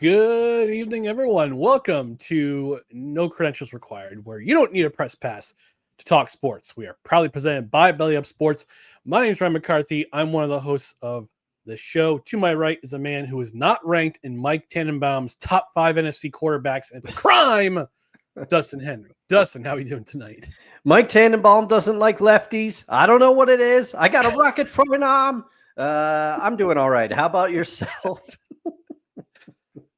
Good evening, everyone. Welcome to No Credentials Required, where you don't need a press pass to talk sports. We are proudly presented by Belly Up Sports. My name is Ryan McCarthy. I'm one of the hosts of the show. To my right is a man who is not ranked in Mike Tannenbaum's top 5 NFC quarterbacks, and it's a crime, Dustin Henry. Dustin, how are you doing tonight? Mike Tannenbaum doesn't like lefties. I don't know what it is. I got a rocket for an arm. I'm doing all right. How about yourself?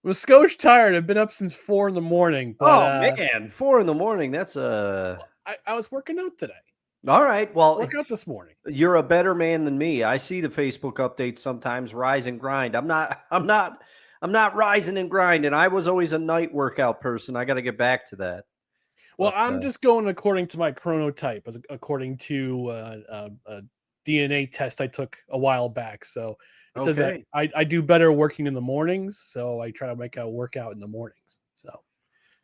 I'm a skosh tired. I've been up since 4 in the morning. But, man, 4 in the morning. That's I was working out today. All right. Well, Work out this morning. You're a better man than me. I see the Facebook updates sometimes. Rise and grind. I'm not rising and grinding. I was always a night workout person. I got to get back to that. Well, I'm just going according to my chronotype, according to a DNA test I took a while back. So it says that I do better working in the mornings, so I try to make a workout in the mornings. So,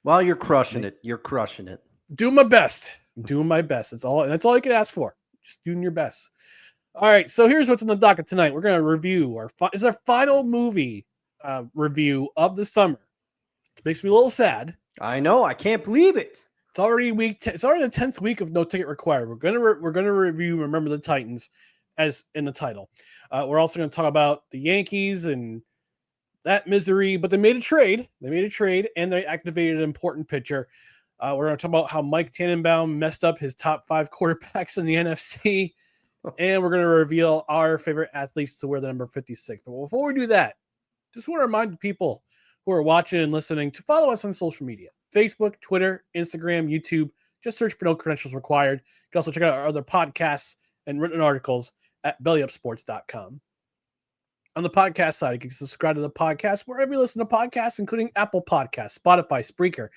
well, you're crushing it. You're crushing it. Doing my best. I'm doing my best. That's all I can ask for. Just doing your best. All right. So here's what's in the docket tonight. We're going to review our final movie review of the summer. It makes me a little sad. I know. I can't believe it. It's already it's already the 10th week of No Ticket Required. We're gonna review Remember the Titans as in the title. We're also going to talk about the Yankees and that misery, but they made a trade. And they activated an important pitcher. We're going to talk about how Mike Tannenbaum messed up his top 5 quarterbacks in the NFC, and we're going to reveal our favorite athletes to wear the number 56. But before we do that, just want to remind people who are watching and listening to follow us on social media. Facebook, Twitter, Instagram, YouTube. Just search for No Credentials Required. You can also check out our other podcasts and written articles at bellyupsports.com. On the podcast side, you can subscribe to the podcast wherever you listen to podcasts, including Apple Podcasts, Spotify, Spreaker,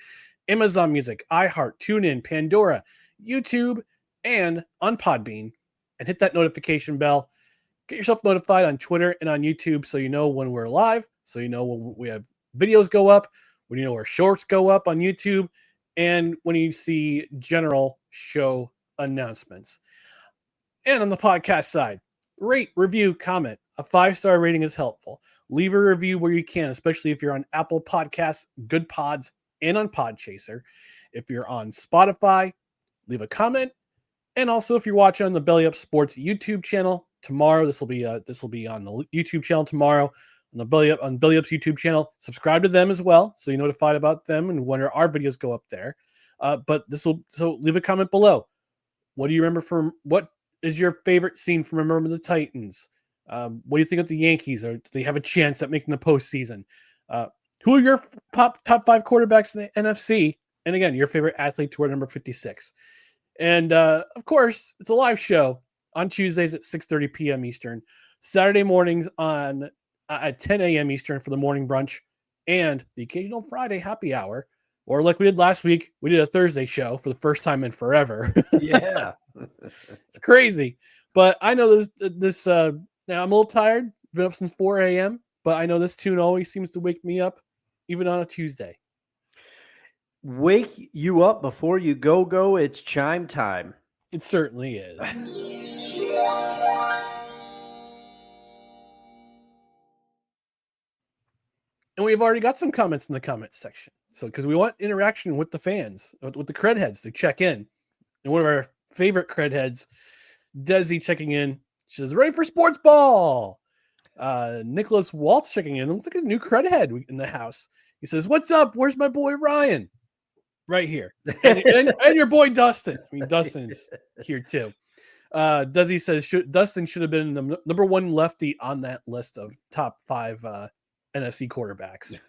Amazon Music, iHeart, TuneIn, Pandora, YouTube, and on Podbean. And hit that notification bell. Get yourself notified on Twitter and on YouTube so you know when we're live, so you know when we have videos go up, when you know our shorts go up on YouTube, and when you see general show announcements. And on the podcast side, rate, review, comment. A 5-star rating is helpful. Leave a review where you can, especially if you're on Apple Podcasts, Good Pods, and on Podchaser. If you're on Spotify, leave a comment. And also, if you're watching on the Belly Up Sports YouTube channel tomorrow, this will be on the YouTube channel tomorrow. On the Belly Up's YouTube channel, subscribe to them as well, so you're notified about them and when our videos go up there. So leave a comment below. What do you remember from? What is your favorite scene from Remember the Titans? What do you think of the Yankees? Or do they have a chance at making the postseason? Who are your top 5 quarterbacks in the NFC? And again, your favorite athlete to wear number 56. And of course, it's a live show on Tuesdays at 6:30 p.m. Eastern, Saturday mornings at 10 a.m. Eastern for the morning brunch, and the occasional Friday happy hour. Or like we did last week, we did a Thursday show for the first time in forever. Yeah. It's crazy. But I know this now I'm a little tired. Been up since 4 a.m., but I know this tune always seems to wake me up, even on a Tuesday. Wake you up before you go. It's chime time. It certainly is. And we've already got some comments in the comments section. So, because we want interaction with the fans, with the cred heads to check in. And one of our favorite cred heads, Desi, checking in. She says, ready for sports ball. Nicholas Waltz checking in. Looks like a new cred head in the house. He says, what's up? Where's my boy Ryan? Right here. And your boy Dustin. I mean, Dustin's here too. Desi says, Dustin should have been the number 1 lefty on that list of top 5 NFC quarterbacks.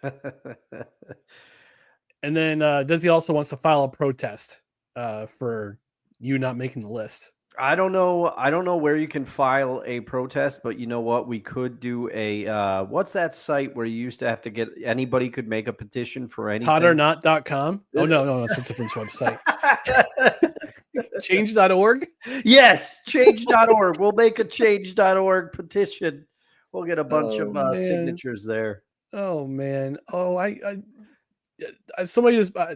And then Desi also wants to file a protest for you not making the list. I don't know where you can file a protest, but you know what? We could do a what's that site where you used to have to get anybody could make a petition for anything? Hotornot.com. Oh no, it's a different website. Change.org? Yes, change.org. We'll make a change.org petition. We'll get a bunch of signatures there. Oh man. Oh, I somebody I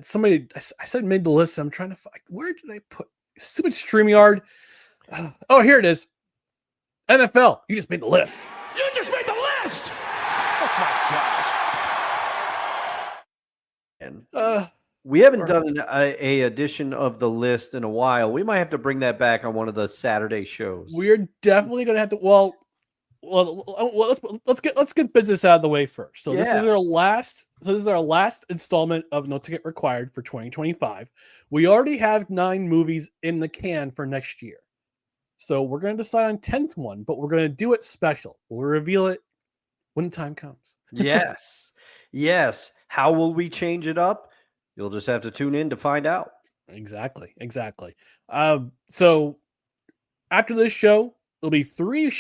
said made the list. I'm trying to find, where did I put stupid StreamYard? Oh, here it is. NFL. You just made the list. You just made the list. Oh my gosh. We haven't done a edition of the list in a while. We might have to bring that back on one of the Saturday shows. We're definitely going to have to. Well, let's get business out of the way first. So this is Yeah. our last. So this is our last installment of No Ticket Required for 2025. We already have 9 movies in the can for next year. So we're going to decide on 10th one, but we're going to do it special. We'll reveal it when the time comes. Yes. Yes. How will we change it up? You'll just have to tune in to find out. Exactly. So after this show, there'll be 3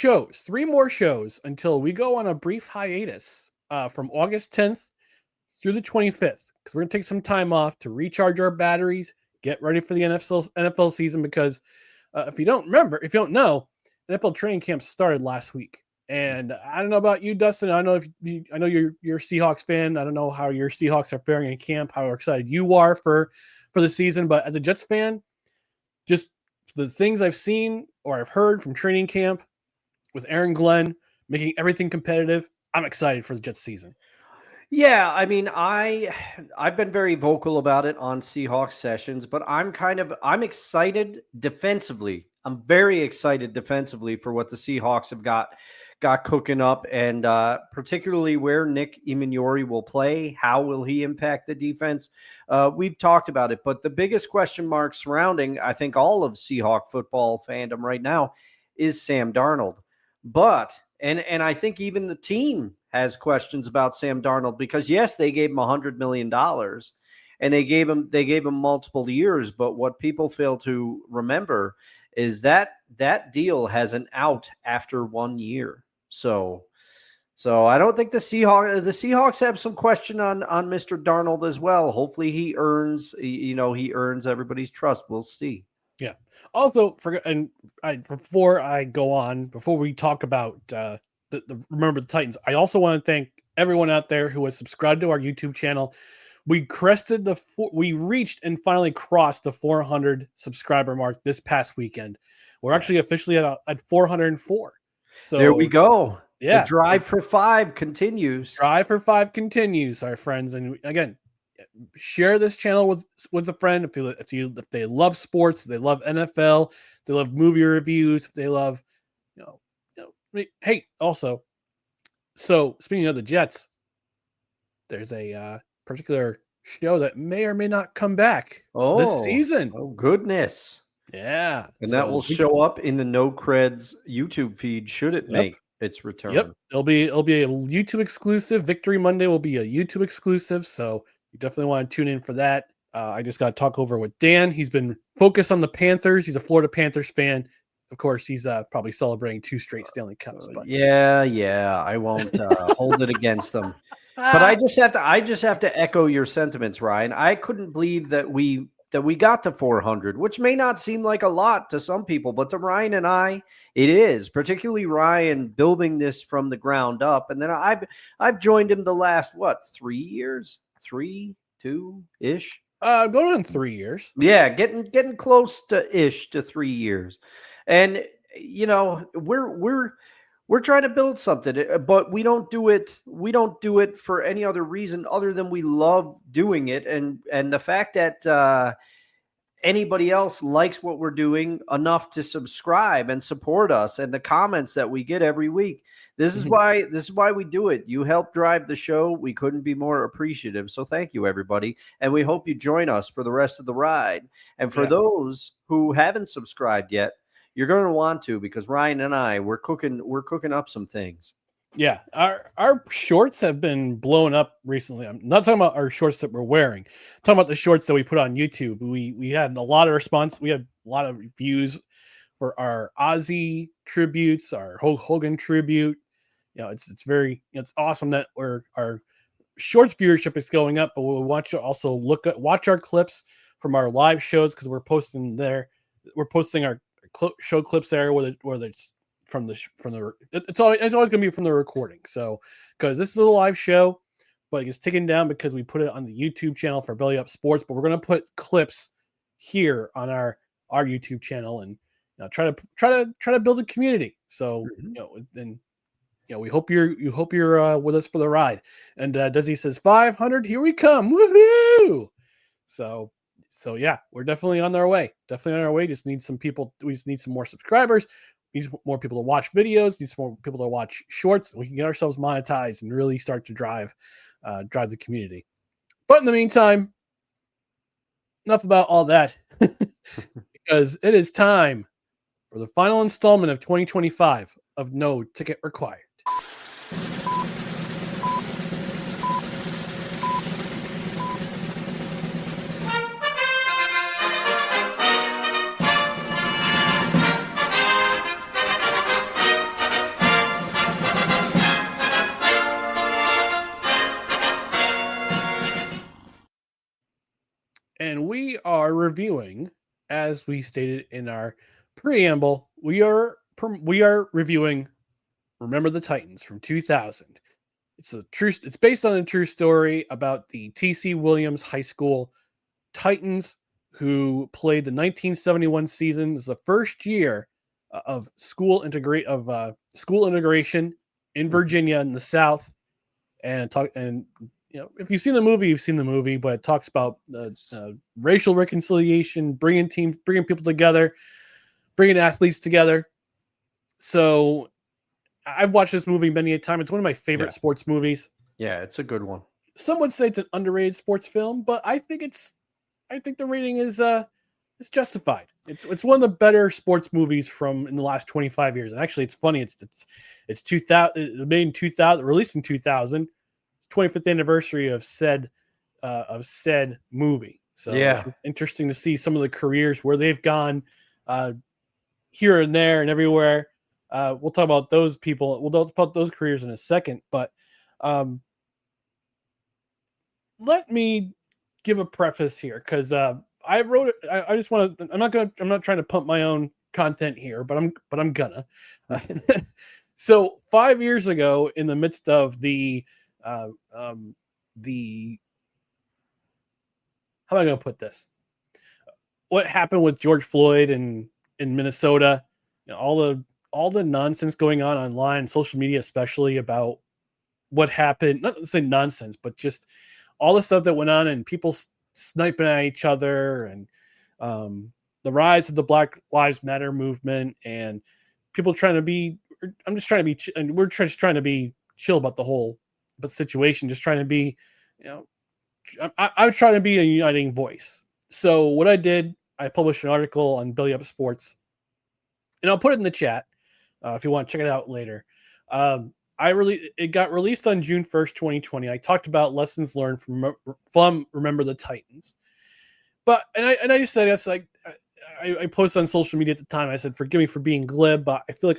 more shows until we go on a brief hiatus from August 10th through the 25th, because we're going to take some time off to recharge our batteries, get ready for the NFL season, because if you don't know, NFL training camp started last week. And I don't know about you, Dustin. I know you're a Seahawks fan. I don't know how your Seahawks are faring in camp, how excited you are for the season. But as a Jets fan, just the things I've seen or I've heard from training camp with Aaron Glenn making everything competitive, I'm excited for the Jets season. Yeah, I mean, I've been very vocal about it on Seahawks sessions, but I'm excited defensively. I'm very excited defensively for what the Seahawks have got cooking up, and particularly where Nick Emmanori will play. How will he impact the defense? We've talked about it, but the biggest question mark surrounding, I think, all of Seahawk football fandom right now is Sam Darnold. But and I think even the team has questions about Sam Darnold, because yes, they gave him $100 million and they gave him multiple years. But what people fail to remember is that deal has an out after 1 year. So I don't think the Seahawks have some question on Mr. Darnold as well. Hopefully he earns everybody's trust. We'll see. Yeah. Also, before we talk about the Remember the Titans, I also want to thank everyone out there who has subscribed to our YouTube channel. We reached and finally crossed the 400 subscriber mark this past weekend. We're actually officially at 404. So there we go. Yeah. The drive for 5 continues. Drive for 5 continues, our friends. And again, share this channel with a friend if they love sports, if they love NFL, they love movie reviews, if they love, hey, also, so speaking of the Jets, there's a particular show that may or may not come back this season. Oh goodness. Yeah. And that will show up in the No Creds YouTube feed should it make its return. Yep. It'll be a YouTube exclusive. Victory Monday will be a YouTube exclusive, so you definitely want to tune in for that. I just got to talk over with Dan. He's been focused on the Panthers. He's a Florida Panthers fan. Of course, he's probably celebrating 2 straight Stanley Cups. But yeah, I won't hold it against them. But I just have to echo your sentiments, Ryan. I couldn't believe that we got to 400, which may not seem like a lot to some people, but to Ryan and I, it is. Particularly Ryan building this from the ground up, and then I've joined him the last 3 years, 2-ish. Going on 3 years. Yeah, getting close to 3 years. And we're trying to build something, but we don't do it for any other reason other than we love doing it, and the fact that anybody else likes what we're doing enough to subscribe and support us, and the comments that we get every week. This is why we do it. You help drive the show. We couldn't be more appreciative. So thank you, everybody. And we hope you join us for the rest of the ride. And for those who haven't subscribed yet, you're going to want to, because Ryan and I, we're cooking up some things. Yeah, our shorts have been blown up recently. I'm not talking about our shorts that we're wearing. I'm talking about the shorts that we put on YouTube. We had a lot of response. We had a lot of views for our Ozzy tributes, our Hulk Hogan tribute. It's very, it's awesome that our shorts viewership is going up, but we'll watch our clips from our live shows, because we're posting there. We're posting our show clips there, whether it's from the it's always going to be from the recording. So, because this is a live show, but it's taken down because we put it on the YouTube channel for Belly Up Sports, but we're going to put clips here on our YouTube channel, and try to build a community. So, we hope you're with us for the ride. And Desi says 500, here we come. Woohoo! So yeah, we're definitely on our way. Definitely on our way. Just need some people. We just need some more subscribers. We need more people to watch videos. Need some more people to watch shorts. We can get ourselves monetized and really start to drive the community. But in the meantime, enough about all that, because it is time for the final installment of 2025 of No Ticket Required. And we are reviewing, as we stated in our preamble, we are reviewing Remember the Titans from 2000. It's based on a true story about the T.C. Williams High School Titans, who played the 1971 season. It was the first year of school integration in Virginia in the South, and if you've seen the movie, you've seen the movie, but it talks about racial reconciliation, bringing people together, bringing athletes together. So I've watched this movie many a time. It's one of my favorite sports movies. Yeah, it's a good one. Some would say it's an underrated sports film, but I think the rating is justified. It's one of the better sports movies from in the last 25 years. And actually, it's funny. It's 2000, made in 2000, released in 2000. 25th anniversary of said movie. So yeah, it's interesting to see some of the careers where they've gone here and there and everywhere. We'll talk about those people. We'll talk about those careers in a second, but let me give a preface here, because I wrote it. I just want to. I'm not trying to pump my own content here, but I'm gonna. So 5 years ago, in the midst of the how am I going to put this? What happened with George Floyd in Minnesota? All the nonsense going on online, social media, especially about what happened. Not to say nonsense, but just all the stuff that went on, and people sniping at each other, and the rise of the Black Lives Matter movement, and people trying to be. I'm just trying to be, and we're just trying to be chill about the whole situation, just trying to be, I was trying to be a uniting voice. So what I did, I published an article on Belly Up Sports, and I'll put it in the chat if you want to check it out later. It got released on June 1st, 2020. I talked about lessons learned from Remember the Titans. But I just said, it's like, I posted on social media at the time. I said, forgive me for being glib, but I feel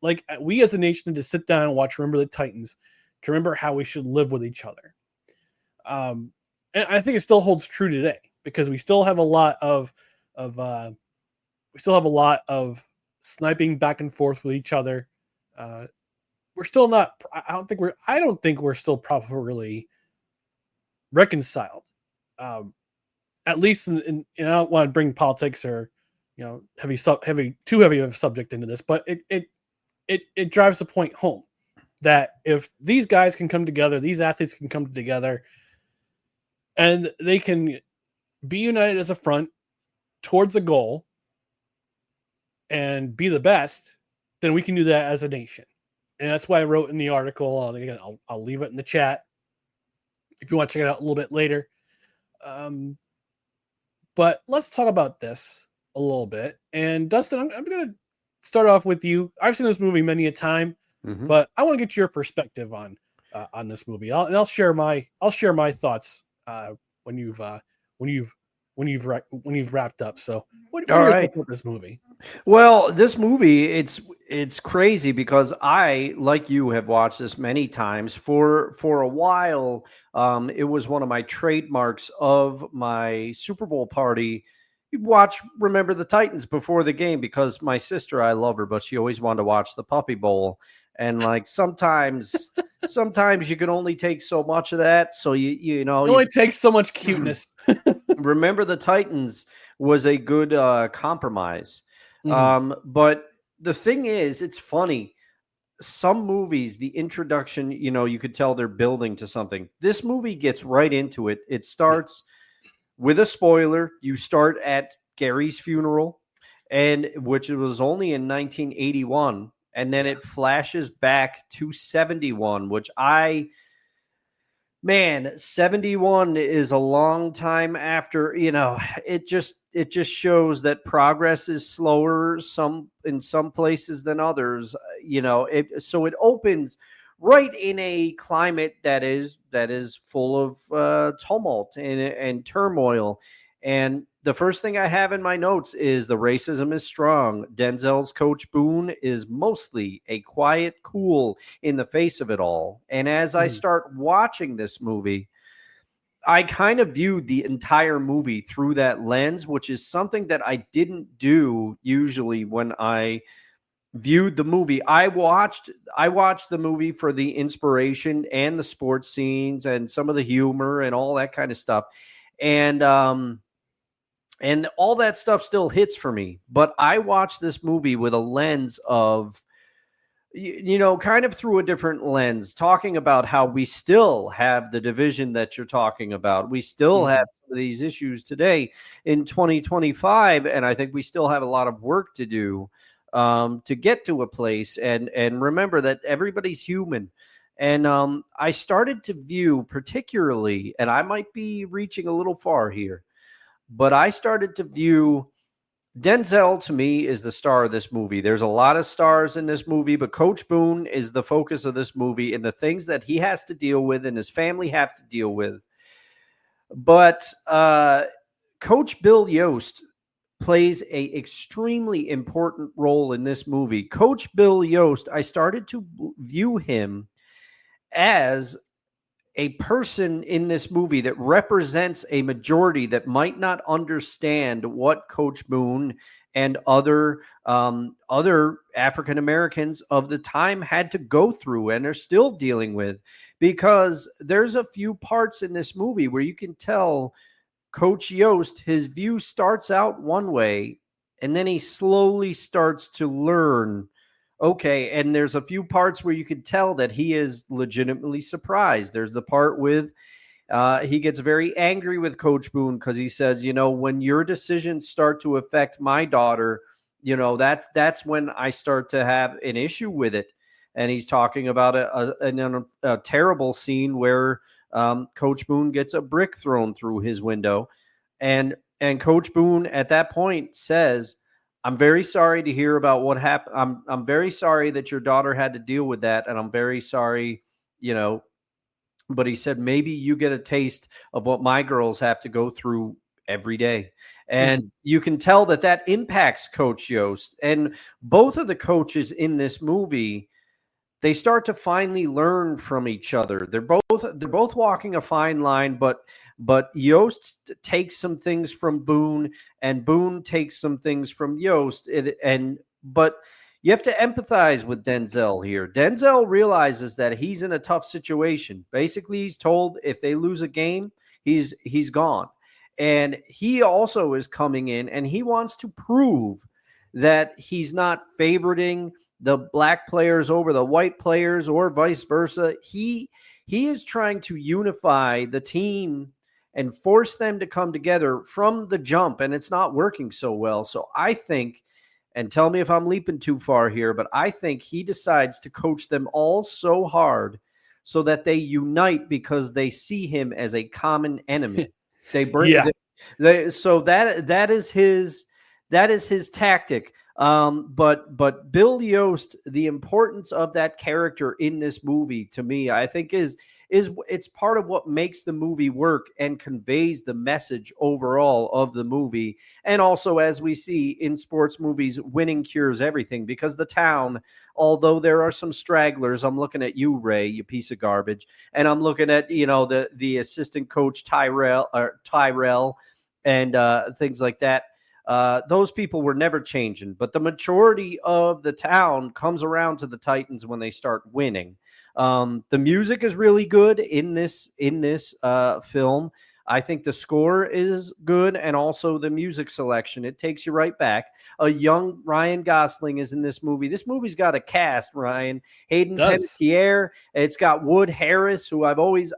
like we as a nation need to sit down and watch Remember the Titans to remember how we should live with each other. And I think it still holds true today, because we still have a lot of sniping back and forth with each other. We're still not. I don't think we're still properly reconciled. At least in I don't want to bring politics or too heavy of a subject into this, but it drives the point home that if these guys can come together, these athletes can come together, and they can be united as a front towards a goal and be the best, then we can do that as a nation. And that's why I wrote in the article. Again, I'll leave it in the chat if you want to check it out a little bit later. But let's talk about this a little bit. And Dustin, I'm going to start off with you. I've seen this movie many a time, but I want to get your perspective on this movie. I'll share my thoughts when you've wrapped up. So, what do you think about this movie? Well, this movie, it's crazy because I, like you, have watched this many times. For a while, it was one of my trademarks of my Super Bowl party. You'd watch Remember the Titans before the game, because my sister, I love her, but she always wanted to watch the Puppy Bowl. And like sometimes you can only take so much of that. So it only takes so much cuteness. Remember the Titans was a good compromise. But the thing is, it's funny. Some movies, the introduction, you could tell they're building to something. This movie gets right into it. It starts with a spoiler, you start at Gary's funeral, and which was only in 1981, and then it flashes back to 71, which man, 71 is a long time after, it just shows that progress is slower in some places than others. So it opens right in a climate that is full of tumult and turmoil. And the first thing I have in my notes is the racism is strong. Denzel's coach Boone is mostly a quiet, cool in the face of it all. And as I start watching this movie, I kind of viewed the entire movie through that lens, which is something that I didn't do usually when I viewed the movie. I watched the movie for the inspiration and the sports scenes and some of the humor and all that kind of stuff. And all that stuff still hits for me, but I watched this movie with a lens of, kind of through a different lens, talking about how we still have the division that you're talking about. We still have some of these issues today in 2025, and I think we still have a lot of work to do to get to a place. And remember that everybody's human. And I started to view particularly, and I might be reaching a little far here, but I started to view Denzel, to me, is the star of this movie. There's a lot of stars in this movie, but Coach Boone is the focus of this movie and the things that he has to deal with and his family have to deal with. But Coach Bill Yost plays a extremely important role in this movie. Coach Bill Yost, I started to view him as a person in this movie that represents a majority that might not understand what Coach Boone and other African Americans of the time had to go through and are still dealing with, because there's a few parts in this movie where you can tell Coach Yost, his view starts out one way and then he slowly starts to learn. Okay, and there's a few parts where you could tell that he is legitimately surprised. There's the part with he gets very angry with Coach Boone because he says, when your decisions start to affect my daughter, that's when I start to have an issue with it. And he's talking about a terrible scene where Coach Boone gets a brick thrown through his window, and Coach Boone at that point says, I'm very sorry to hear about what happened. I'm very sorry that your daughter had to deal with that. And I'm very sorry, but he said, maybe you get a taste of what my girls have to go through every day. And you can tell that impacts Coach Yost. And both of the coaches in this movie, they start to finally learn from each other. They're both walking a fine line, but Yost takes some things from Boone, and Boone takes some things from Yost. But you have to empathize with Denzel here. Denzel realizes that he's in a tough situation. Basically, he's told if they lose a game, he's gone. And he also is coming in, and he wants to prove that he's not favoriting the black players over the white players or vice versa. He is trying to unify the team and force them to come together from the jump, and it's not working so well. So I think, and tell me if I'm leaping too far here, but I think he decides to coach them all so hard so that they unite because they see him as a common enemy. They bring so that is his tactic. But Bill Yost, the importance of that character in this movie, to me, I think is it's part of what makes the movie work and conveys the message overall of the movie. And also, as we see in sports movies, winning cures everything, because the town, although there are some stragglers, I'm looking at you, Ray, you piece of garbage, and I'm looking at the assistant coach Tyrell and things like that. Those people were never changing, but the majority of the town comes around to the Titans when they start winning. The music is really good in this film. I think the score is good, and also the music selection. It takes you right back. A young Ryan Gosling is in this movie. This movie's got a cast, Ryan. Hayden Panettiere. It's got Wood Harris, who I've always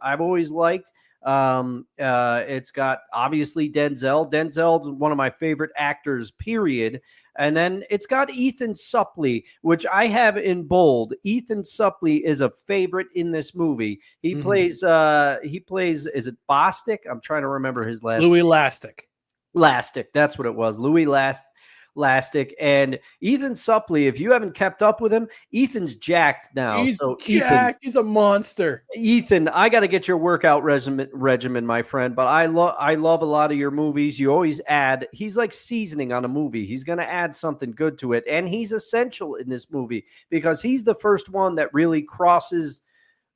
liked. It's got obviously Denzel. Denzel's one of my favorite actors, period. And then it's got Ethan Suplee, which I have in bold. Ethan Suplee is a favorite in this movie. He plays, is it Bostic? I'm trying to remember his last Louis Lastic. Lastic. That's what it was. Louis Lastic. And Ethan Suplee, if you haven't kept up with him, Ethan's jacked now. He's jacked. He's a monster. Ethan, I got to get your workout regimen, my friend. But I love a lot of your movies. You always add. He's like seasoning on a movie. He's going to add something good to it, and he's essential in this movie because he's the first one that really crosses,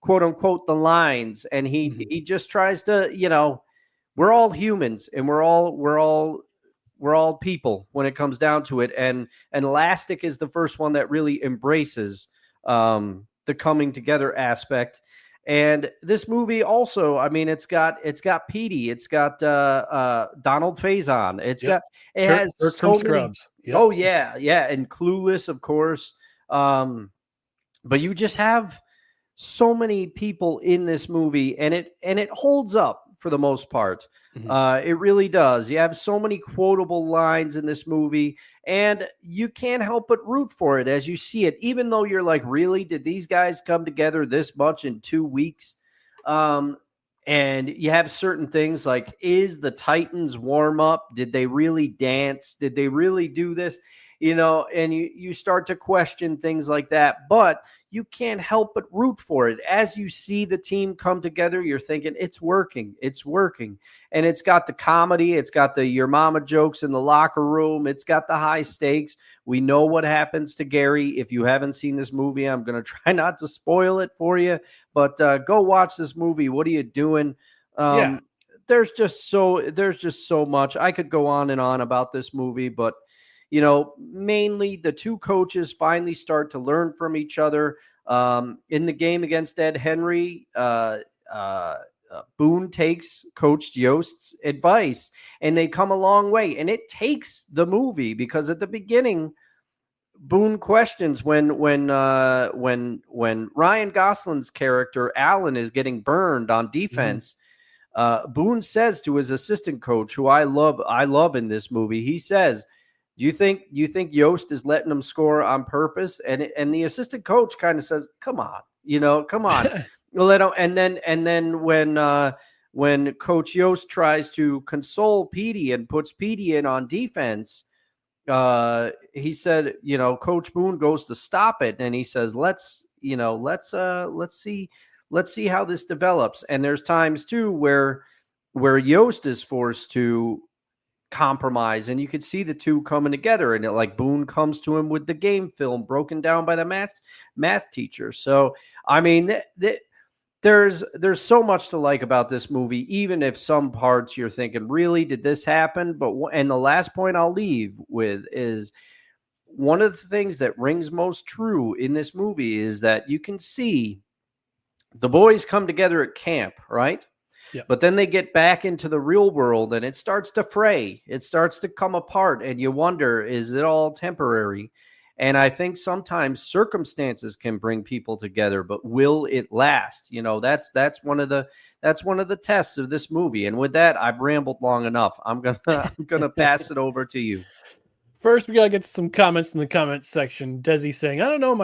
quote unquote, the lines, and he just tries to, we're all humans, and we're all people when it comes down to it. And Elastic is the first one that really embraces the coming together aspect. And this movie also, I mean, it's got Petey, it's got Donald Faison, it has so many, Scrubs. Yep. Oh yeah, and Clueless, of course. But you just have so many people in this movie, and it holds up for the most part. It really does. You have so many quotable lines in this movie, and you can't help but root for it as you see it, even though you're like, really, did these guys come together this much in 2 weeks? And you have certain things like, is the Titans warm up? Did they really dance? Did they really do this? And you start to question things like that, but you can't help but root for it. As you see the team come together, you're thinking, it's working. And it's got the comedy. It's got the your mama jokes in the locker room. It's got the high stakes. We know what happens to Gary. If you haven't seen this movie, I'm going to try not to spoil it for you, but go watch this movie. What are you doing? There's just so much. I could go on and on about this movie, but mainly the two coaches finally start to learn from each other. In the game against Ed Henry, Boone takes Coach Yost's advice, and they come a long way. And it takes the movie, because at the beginning, Boone questions when Ryan Gosling's character Alan is getting burned on defense. Boone says to his assistant coach, who I love in this movie, he says, Do you think Yost is letting him score on purpose? And the assistant coach kind of says, "Come on, come on." Let him. And then when Coach Yost tries to console Petey and puts Petey in on defense, he said, Coach Boone goes to stop it, and he says, let's see how this develops. And there's times too where Yost is forced to compromise, and you could see the two coming together, and like Boone comes to him with the game film broken down by the math teacher. So I mean, there's so much to like about this movie, even if some parts you're thinking, really, did this happen? And the last point I'll leave with is, one of the things that rings most true in this movie is that you can see the boys come together at camp, right? Yeah. But then they get back into the real world, and it starts to fray. It starts to come apart, and you wonder, is it all temporary? And I think sometimes circumstances can bring people together, but will it last? That's one of the tests of this movie. And with that, I've rambled long enough. I'm gonna pass it over to you. First, we gotta get to some comments in the comments section. Desi saying, I don't know.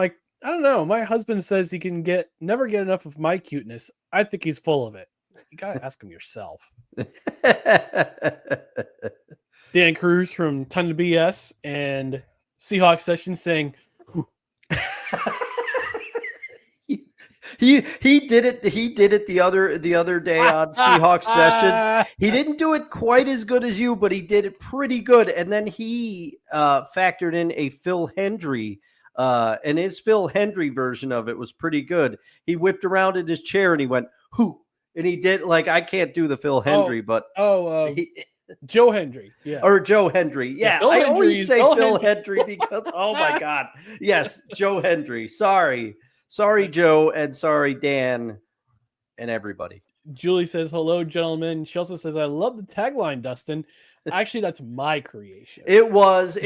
My husband says he can never get enough of my cuteness. I think he's full of it. You gotta ask him yourself. Dan Cruz from Ton to BS and Seahawks Session saying, he did it the other day on Seahawks Sessions. He didn't do it quite as good as you, but he did it pretty good. And then he factored in a Phil Hendry, and his Phil Hendry version of it was pretty good. He whipped around in his chair and he went, "Who?" And he did, like, I can't do the Phil Hendry, Joe Hendry, yeah, or Joe Hendry, yeah. I always say Phil Hendry because, oh my God, yes, Joe Hendry. Sorry, Joe, and sorry, Dan, and everybody. Julie says, "Hello, gentlemen." She also says, "I love the tagline, Dustin." Actually, that's my creation. It was.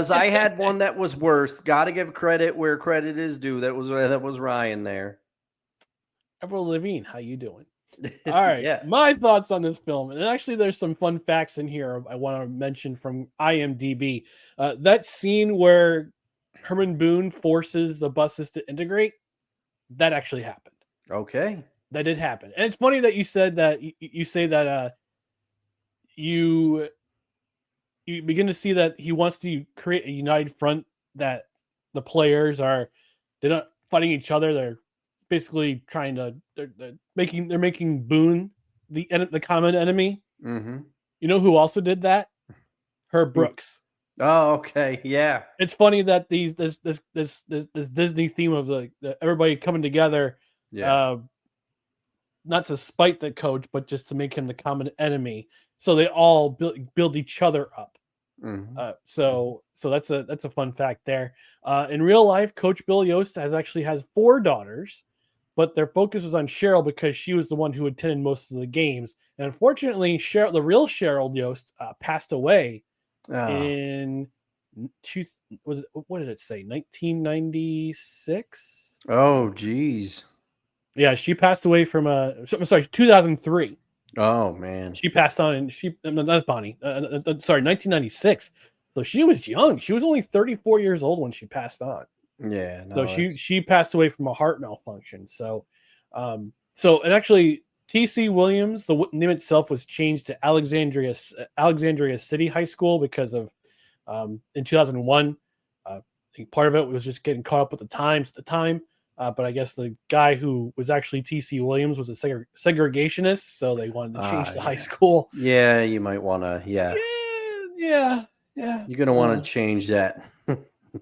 I had one that was worse. Got to give credit where credit is due. That was Ryan there. Avril Lavigne, how you doing? All right, Yeah. my thoughts on this film, and actually, there's some fun facts in here I want to mention from IMDb. That scene where Herman Boone forces the buses to integrate, that actually happened. Okay. That did happen, and it's funny that you said that. You say that you you begin to see that he wants to create a united front, that the players are, they're not fighting each other, they're basically trying to, they're making Boone the common enemy. Mm-hmm. You know who also did that? Herb Brooks. Oh, okay. Yeah. It's funny that this Disney theme of the everybody coming together, Yeah. uh not to spite the coach, but just to make him the common enemy, so they all build each other up. Mm-hmm. So that's a fun fact there. In real life, Coach Bill Yost has 4 daughters, but their focus was on Cheryl because she was the one who attended most of the games. And unfortunately, Cheryl, the real Cheryl Yost, passed away Oh. in what did it say? 1996. Oh, geez. Yeah, she passed away from I'm sorry, 2003. Oh, man. She passed on, and not Bonnie. Sorry, 1996. So she was young. She was only 34 years old when she passed on. Yeah. So No, she passed away from a heart malfunction. So, and actually, T.C. Williams, the name itself was changed to Alexandria City High School because of in 2001. I think part of it was just getting caught up with the times at the time. But I guess the guy who was actually T.C. Williams was a segregationist, so they wanted to change the high school. Yeah, you might want to. Yeah. Yeah. You're going to want to change that.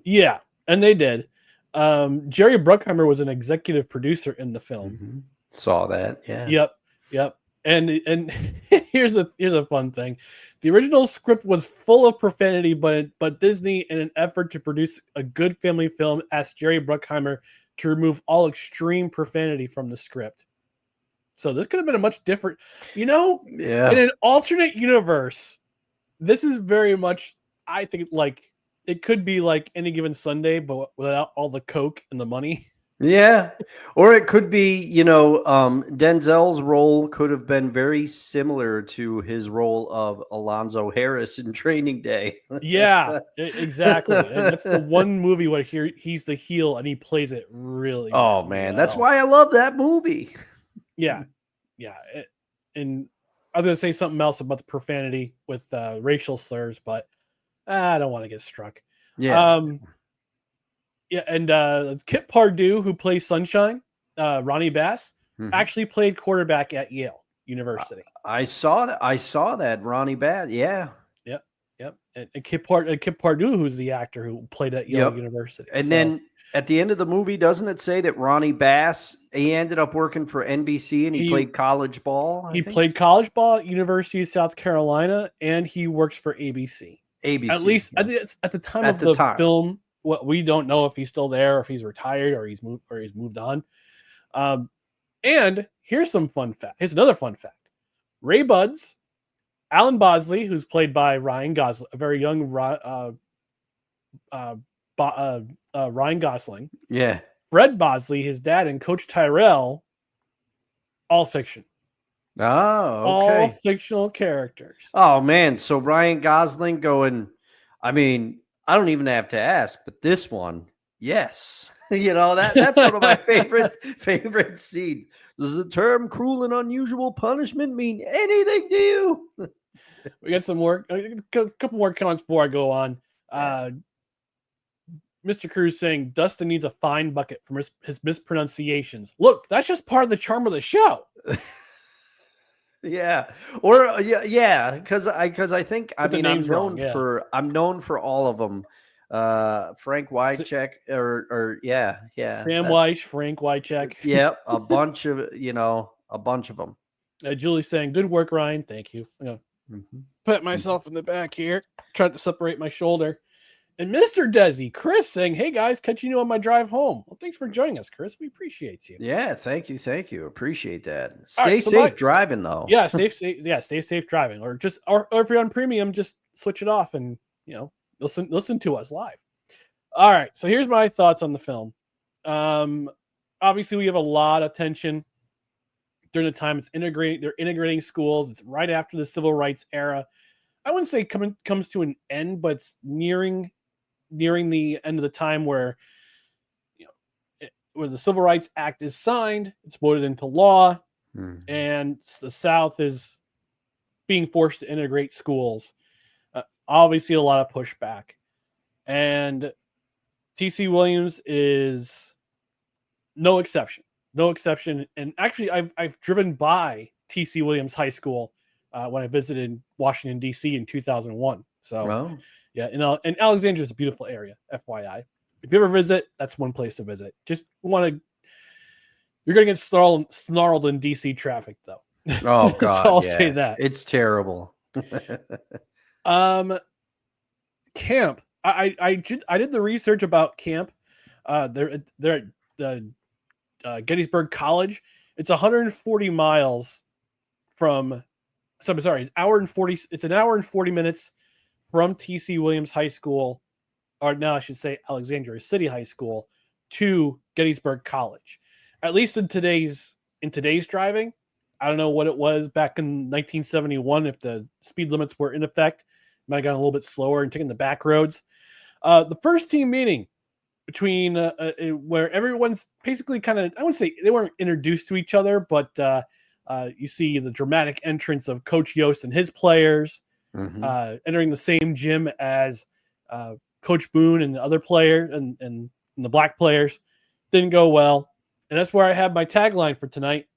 Yeah, and they did. Jerry Bruckheimer was an executive producer in the film. Mm-hmm. Saw that. Yeah. Yep. And here's a fun thing. The original script was full of profanity, but Disney, in an effort to produce a good family film, asked Jerry Bruckheimer to remove all extreme profanity from the script. So this could have been a much different, Yeah. in an alternate universe. This is very much, I think, like it could be like Any Given Sunday, but without all the coke and the money. Yeah. Or it could be, Denzel's role could have been very similar to his role of Alonzo Harris in Training Day. Yeah, exactly. And that's the one movie where he's the heel and he plays it really Oh, man. That's why I love that movie. Yeah. And I was going to say something else about the profanity with racial slurs, but I don't want to get struck. Yeah. And Kip Pardue, who plays Sunshine, Ronnie Bass, actually played quarterback at Yale University. I saw that Ronnie Bass. Yeah. Yep. And Kip Pardue, who's the actor who played at Yale University. And then at the end of the movie, doesn't it say that Ronnie Bass, he ended up working for NBC and he played college ball? He played college ball at University of South Carolina, and he works for ABC. At least at the time of the film. What we don't know if he's still there, or if he's retired, or he's moved on. And here's some fun fact. Here's another fun fact. Ray Buds, Alan Bosley, who's played by Ryan Gosling, a very young Ryan Gosling. Yeah. Fred Bosley, his dad, and Coach Tyrell, all fiction. Oh, okay. All fictional characters. Oh, man. So Ryan Gosling going, I mean, I don't even have to ask, but this one, yes. That's one of my favorite scenes. Does the term cruel and unusual punishment mean anything to you? We got a couple more comments before I go on. Mr. Cruz saying Dustin needs a fine bucket from his mispronunciations. Look, that's just part of the charm of the show. Yeah. Or because I think I'm known for all of them. Frank Wycheck or Sam Weish, Frank Wycheck. Yeah, a bunch of them. Julie's saying, good work, Ryan. Thank you. I'm gonna put myself in the back here, trying to separate my shoulder. And Mr. Desi, Chris saying, hey guys, catching you on my drive home. Well, thanks for joining us, Chris. We appreciate you. Yeah, thank you. Appreciate that. Stay safe driving though. Yeah, stay safe driving. Or if you're on premium, just switch it off and listen to us live. All right, so here's my thoughts on the film. Obviously, we have a lot of tension during the time they're integrating schools. It's right after the civil rights era. I wouldn't say comes to an end, but it's nearing the end of the time where where the Civil Rights Act is signed, it's voted into law, and the South is being forced to integrate schools. Obviously, a lot of pushback, and T.C. Williams is no exception. No exception. And actually, I've driven by T.C. Williams High School when I visited Washington, D.C. in 2001. So, yeah, and Alexandria is a beautiful area, FYI. If you ever visit, that's one place to visit. Just you're going to get snarled in D.C. traffic, though. Oh, God, so I'll say that. It's terrible. Camp. I did the research about camp. They're at Gettysburg College. It's 140 miles from. So I'm sorry, it's an hour and 40 minutes from T.C. Williams High School, or now I should say Alexandria City High School, to Gettysburg College. At least in today's driving. I don't know what it was back in 1971 if the speed limits were in effect. Might have gone a little bit slower and taken the back roads. The first team meeting between where everyone's basically kind of, I wouldn't say they weren't introduced to each other, but you see the dramatic entrance of Coach Yost and his players entering the same gym as Coach Boone and the other players and the black players. Didn't go well. And that's where I have my tagline for tonight.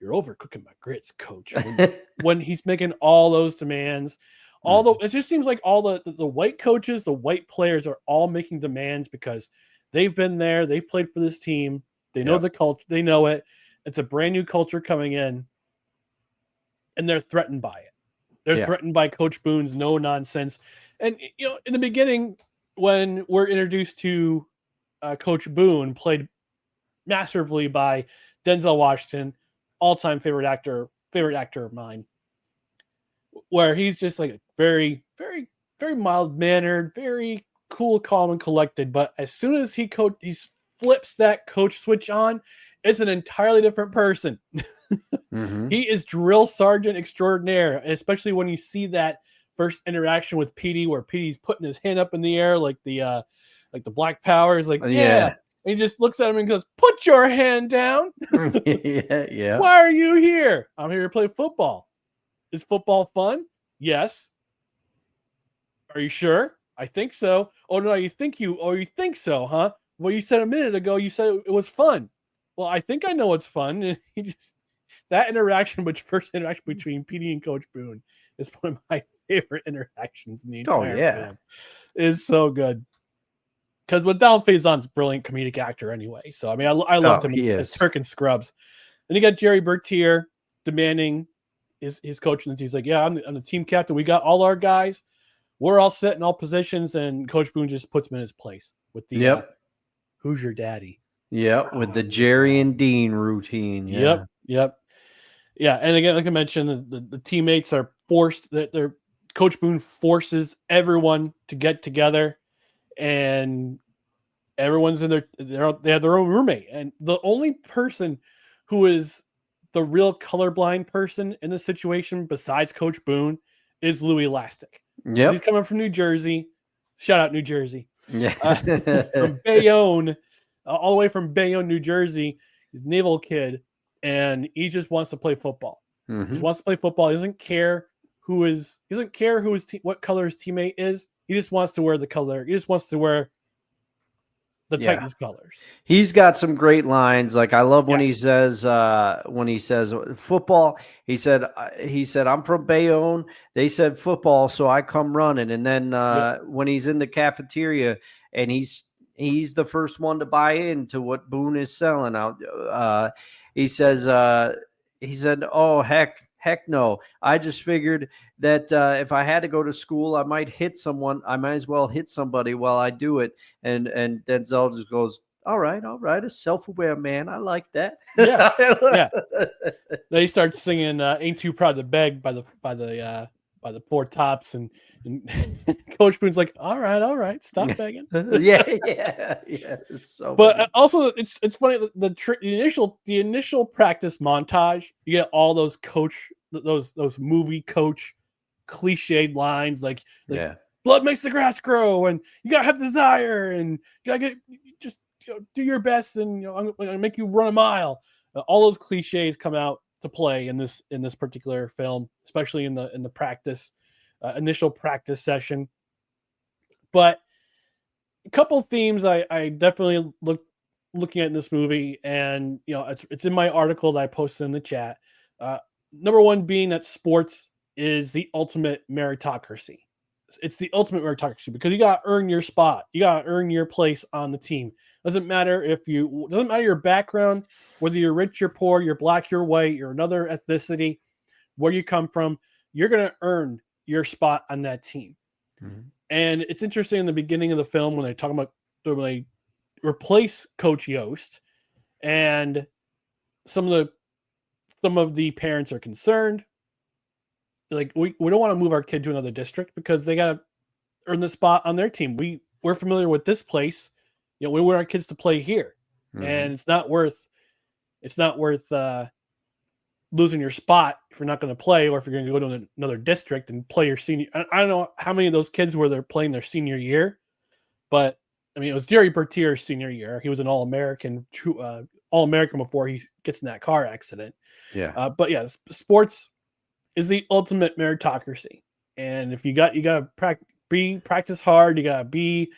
You're overcooking my grits, Coach. When he's making all those demands, it just seems like all the white coaches, the white players are all making demands because they've been there, they've played for this team, they know the culture, they know it. It's a brand new culture coming in, and they're threatened by it. They're threatened by Coach Boone's no nonsense. And in the beginning, when we're introduced to Coach Boone, played masterfully by Denzel Washington, all-time favorite actor of mine, where he's just like very, very, very mild-mannered, very cool, calm, and collected. But as soon as he flips that coach switch on, it's an entirely different person. He is drill sergeant extraordinaire, especially when you see that first interaction with Petey, where Petey's putting his hand up in the air like the Black Power is like, yeah. And he just looks at him and goes, "Put your hand down." Yeah. Why are you here? I'm here to play football. Is football fun? Yes. Are you sure? I think so. Oh no, you think so, huh? Well, you said a minute ago you said it was fun. Well, I think I know it's fun. And that first interaction between Petey and Coach Boone is one of my favorite interactions in the entire film. It's so good. Because Donald Faison's a brilliant comedic actor anyway. So, I mean, I loved him as Turk and Scrubs. And you got Jerry Bertier demanding his coach. And he's like, yeah, I'm the team captain. We got all our guys. We're all set in all positions. And Coach Boone just puts him in his place with the who's your daddy? Yeah, with the Jerry and Dean routine. Yep. Yeah, and again, like I mentioned, the teammates are forced. Their Coach Boone forces everyone to get together. And everyone's they have their own roommate. And the only person who is the real colorblind person in this situation, besides Coach Boone, is Louis Lastic. Yeah, he's coming from New Jersey. Shout out New Jersey. Yeah, from Bayonne, all the way from Bayonne, New Jersey. He's a naval kid, and he just wants to play football. He just wants to play football. He doesn't care what color his teammate is. He just wants to wear the color. He just wants to wear the Titans colors. He's got some great lines. Like I love when he says football. He said I'm from Bayonne. They said football, so I come running. And then when he's in the cafeteria and he's the first one to buy into what Boone is selling out. He said, "Oh heck no. I just figured that if I had to go to school, I might hit someone. I might as well hit somebody while I do it." And Denzel just goes, all right. A self-aware man. I like that. Yeah. Then he starts singing "Ain't Too Proud to Beg" by the by the Four Tops, and Coach Boone's like, all right, stop begging. yeah. There's so But many. also, it's funny the initial practice montage. You get all those those movie coach cliched lines like Yeah. blood makes the grass grow, and you gotta have desire, and you gotta just do your best, and I'm gonna make you run a mile. All those cliches come out to play in this particular film, especially in the practice initial practice session. But a couple themes I definitely looking at in this movie, and it's in my article that I posted in the chat. Number one being that sports is the ultimate meritocracy. It's the ultimate meritocracy because you got to earn your spot. You got to earn your place on the team. Doesn't matter your background, whether you're rich, you're poor, you're black, you're white, you're another ethnicity, where you come from. You're going to earn your spot on that team. Mm-hmm. And it's interesting in the beginning of the film when they talk about when they replace Coach Yost, and some of the parents are concerned. Like, we don't want to move our kid to another district because they got to earn the spot on their team. We're familiar with this place. We want our kids to play here, mm-hmm. and it's not worth losing your spot if you're not going to play, or if you're going to go to another district and play your senior. I don't know how many of those kids were there playing their senior year, but I mean, it was Jerry Bertier's senior year. He was an All-American before he gets in that car accident. Yeah. But yeah, sports is the ultimate meritocracy. And if you got to practice hard, you got to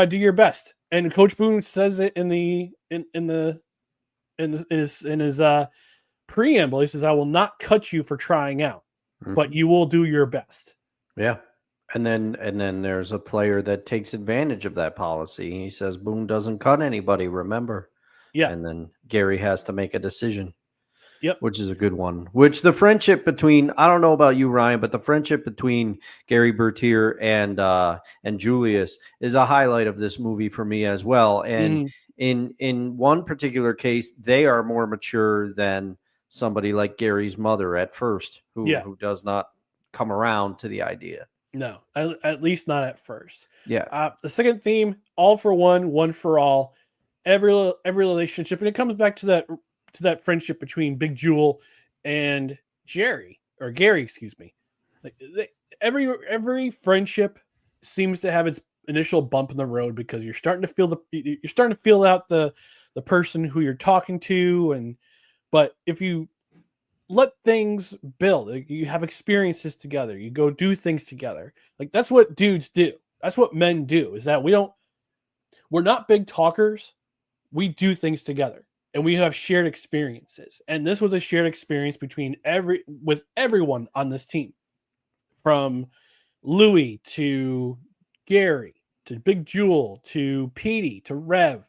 do your best. And Coach Boone says it in his preamble. He says, "I will not cut you for trying out, mm-hmm. but you will do your best." Yeah. And then there's a player that takes advantage of that policy. He says, "Boone doesn't cut anybody, remember?" Yeah. And then Gary has to make a decision. Yep. Which is a good one. Which the friendship between, I don't know about you, Ryan, but the friendship between Gary Bertier and Julius is a highlight of this movie for me as well. And in one particular case, they are more mature than somebody like Gary's mother at first, who does not come around to the idea. No, at least not at first. Yeah. The second theme, all for one for all. Every relationship, and it comes back to that friendship between Big Jewel and Gary, excuse me. Like every friendship seems to have its initial bump in the road because you're starting to feel out the person who you're talking to, but if you let things build, like you have experiences together, you go do things together. Like that's what dudes do. That's what men do. Is that we're not big talkers. We do things together. And we have shared experiences. And this was a shared experience with everyone on this team. From Louie to Gary to Big Jewel to Petey to Rev. A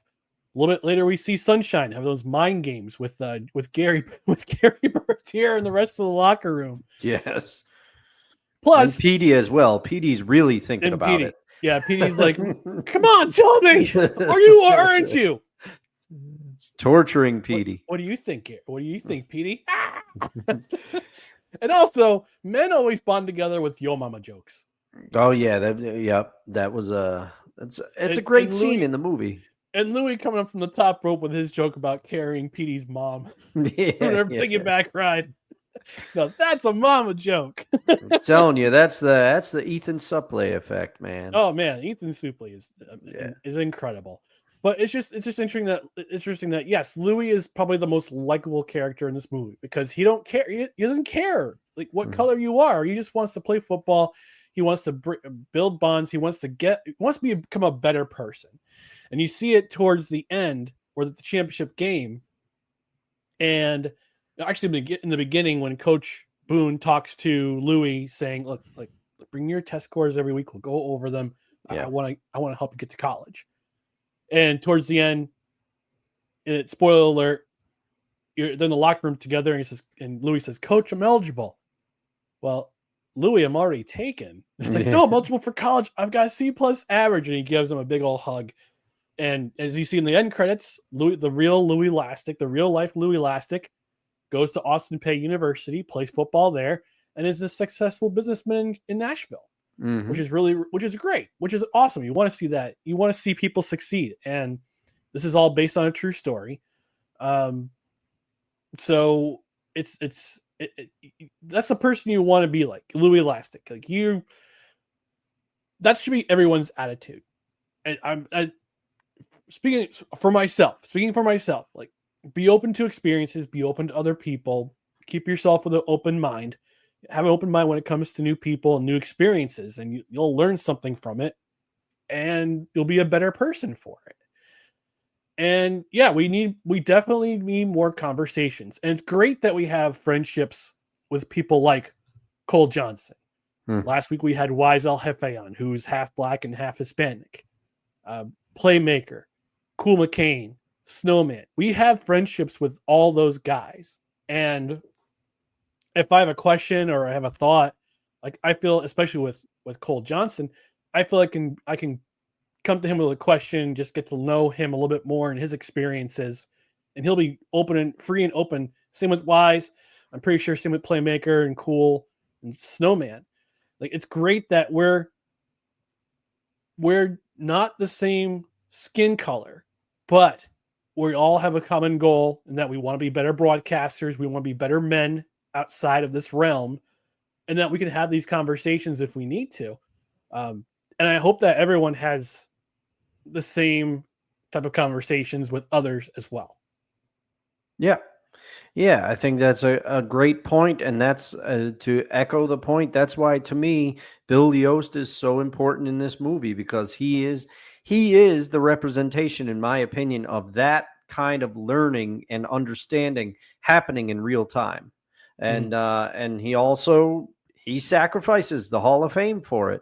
little bit later, we see Sunshine have those mind games with Gary Bertier and the rest of the locker room. Yes. Plus, and Petey as well. Petey's really thinking about it. Yeah, Petey's like, "Come on, tell me, are you or aren't you?" It's torturing Petey. What do you think? What do you think, Petey? And also, men always bond together with Yo Mama jokes. Oh yeah, that was it's a great scene in the movie. And Louis coming up from the top rope with his joke about carrying Petey's mom. Yeah, they're piggyback ride. No, that's a mama joke. I'm telling you, that's the Ethan Suplee effect, man. Oh man, Ethan Suplee is incredible. But it's just interesting that yes, Louis is probably the most likable character in this movie because he don't care. He doesn't care like what color you are. He just wants to play football. He wants to build bonds. He wants to become a better person. And you see it towards the end or the championship game. And actually in the beginning when Coach Boone talks to Louis saying, look, bring your test scores every week. We'll go over them. Yeah. I want to help you get to college. And towards the end, spoiler alert, they're in the locker room together and Louis says, Coach, I'm eligible. Well, Louis, I'm already taken. He's like, no, I'm eligible for college. I've got a C+ average. And he gives him a big old hug. And as you see in the end credits, Louis, the real Louis Lastic, the real life Louis Lastic, goes to Austin Peay University, plays football there, and is a successful businessman in Nashville, which is great, which is awesome. You want to see that. You want to see people succeed. And this is all based on a true story. So that's the person you want to be like, Louis Elastic. Like that should be everyone's attitude. And speaking for myself, like, be open to experiences, be open to other people, keep yourself with an open mind, have an open mind when it comes to new people and new experiences, and you'll learn something from it, and you'll be a better person for it. And yeah, we definitely need more conversations. And it's great that we have friendships with people like Cole Johnson. Last week we had Wise El Jefe on, who's half black and half Hispanic. Playmaker, Cool McCain, Snowman. We have friendships with all those guys. And if I have a question or I have a thought, like, I feel, especially with Cole Johnson, I feel like I can come to him with a question, just get to know him a little bit more and his experiences, and he'll be open and free and open. Same with Wise. I'm pretty sure same with Playmaker and Cool and Snowman. Like, it's great that we're not the same skin color, but we all have a common goal, and that we want to be better broadcasters. We want to be better men outside of this realm, and that we can have these conversations if we need to. And I hope that everyone has the same type of conversations with others as well. Yeah. Yeah, I think that's a great point, and that's to echo the point. That's why, to me, Bill Yost is so important in this movie, because he is the representation, in my opinion, of that kind of learning and understanding happening in real time. And and he sacrifices the Hall of Fame for it.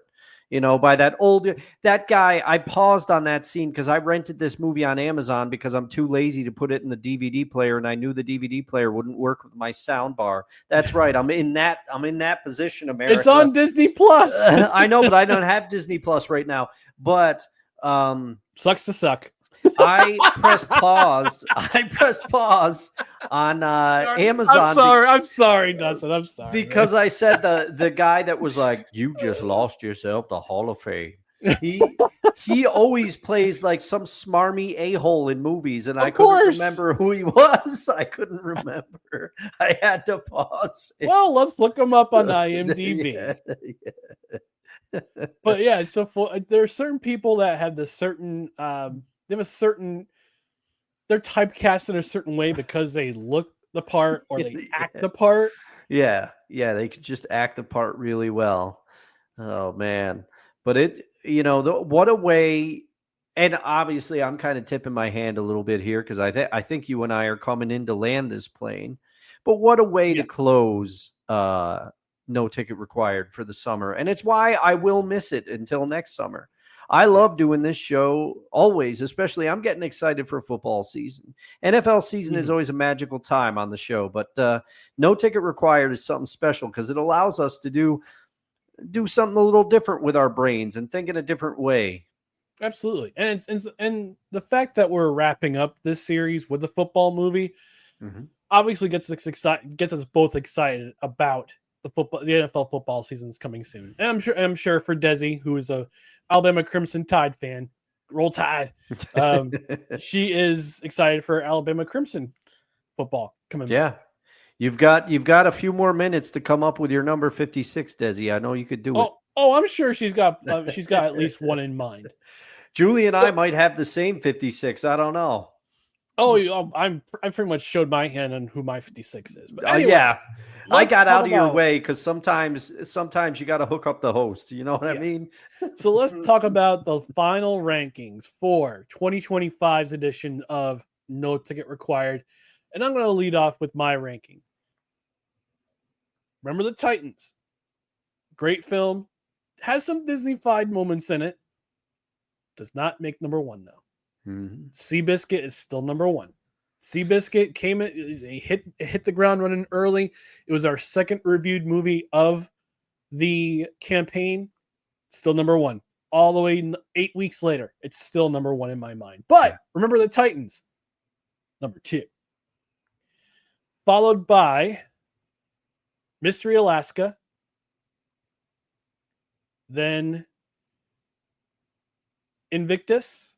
By that guy. I paused on that scene because I rented this movie on Amazon because I'm too lazy to put it in the DVD player, and I knew the DVD player wouldn't work with my sound bar. That's right. I'm in that position, America. It's on Disney Plus. I know, but I don't have Disney Plus right now. But sucks to suck. I pressed pause on Amazon. I'm sorry, Dustin. I'm sorry. Because I said the guy that was like, "You just lost yourself the Hall of Fame." He always plays like some smarmy a-hole in movies, and I couldn't remember who he was. I couldn't remember. I had to pause. Well, let's look him up on IMDb. Yeah. But yeah, so there are certain people that have this certain they're typecast in a certain way because they look the part or they act the part. Yeah, they could just act the part really well. Oh man. But what a way. And obviously I'm kind of tipping my hand a little bit here because I think you and I are coming in to land this plane. But what a way to close No Ticket Required for the summer. And it's why I will miss it until next summer. I love doing this show always, especially I'm getting excited for football season. NFL season is always a magical time on the show, but No Ticket Required is something special because it allows us to do something a little different with our brains and think in a different way. Absolutely. And the fact that we're wrapping up this series with the football movie obviously gets us both excited about the NFL football season's coming soon. And I'm sure for Desi, who is a Alabama Crimson Tide fan, roll Tide. She is excited for Alabama Crimson football coming back. You've got a few more minutes to come up with your number 56, Desi. I know you could do it. Oh, I'm sure she's got at least one in mind. Julie and I might have the same 56. I don't know. I pretty much showed my hand on who my 56 is. But anyway, I got out of your way because sometimes you got to hook up the host. You know what I mean? So let's talk about the final rankings for 2025's edition of No Ticket Required. And I'm going to lead off with my ranking. Remember the Titans. Great film. Has some Disney-fied moments in it. Does not make number one, though. Seabiscuit is still number one. Seabiscuit came in, it hit the ground running early. It was our second reviewed movie of the campaign. Still number one. All the way 8 weeks later, it's still number one in my mind. But remember the Titans, number two. followed by Mystery Alaska, then Invictus,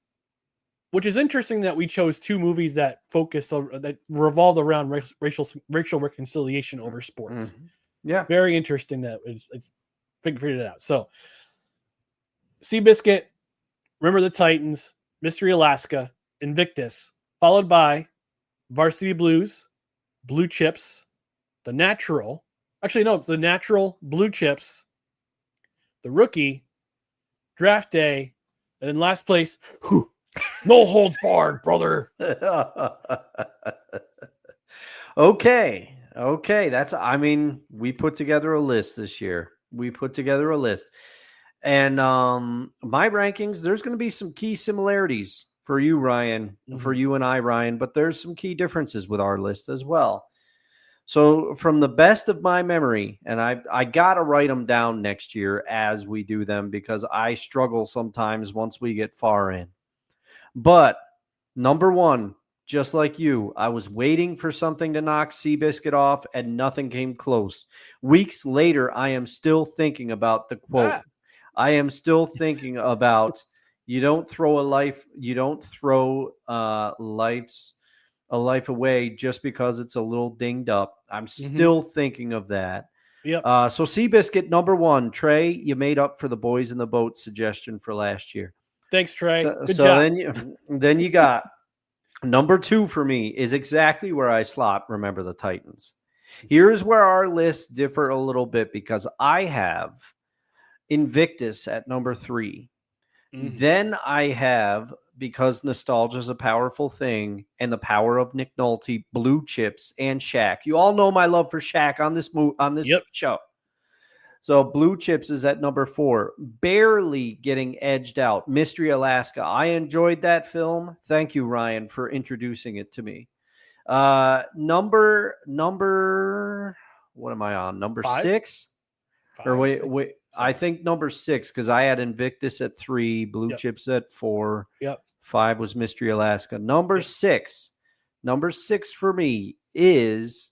which is interesting that we chose two movies that that revolved around racial reconciliation over sports. Yeah, very interesting that it's figured it out. So, Seabiscuit, Remember the Titans, Mystery Alaska, Invictus, followed by Varsity Blues, Blue Chips, The Natural. Actually, no, The Natural, Blue Chips, The Rookie, Draft Day, and then last place, No Holds Barred, brother. Okay. We put together a list this year. And my rankings, there's going to be some key similarities for you, Ryan, for you and I, Ryan, but there's some key differences with our list as well. So from the best of my memory, and I got to write them down next year as we do them because I struggle sometimes once we get far in. But number one, just like you, I was waiting for something to knock Seabiscuit off and nothing came close. Weeks later, I am still thinking about the quote. I am still thinking about you don't throw a life away just because it's a little dinged up. I'm still thinking of that. Yep. So Seabiscuit, number one. Trey, you made up for the boys in the boat suggestion for last year. Thanks, Trey. Good job. Then you got number two for me is exactly where I slot Remember the Titans. Here's where our lists differ a little bit because I have Invictus at number 3. Then I have, because nostalgia is a powerful thing, and the power of Nick Nolte, Blue Chips, and Shaq. You all know my love for Shaq on this show. So Blue Chips is at number 4, barely getting edged out. Mystery Alaska. I enjoyed that film. Thank you, Ryan, for introducing it to me. Number, what am I on? Number 6? Or wait. I think number 6, because I had Invictus at 3, Blue Chips at 4. 5 was Mystery Alaska. Number 6 for me is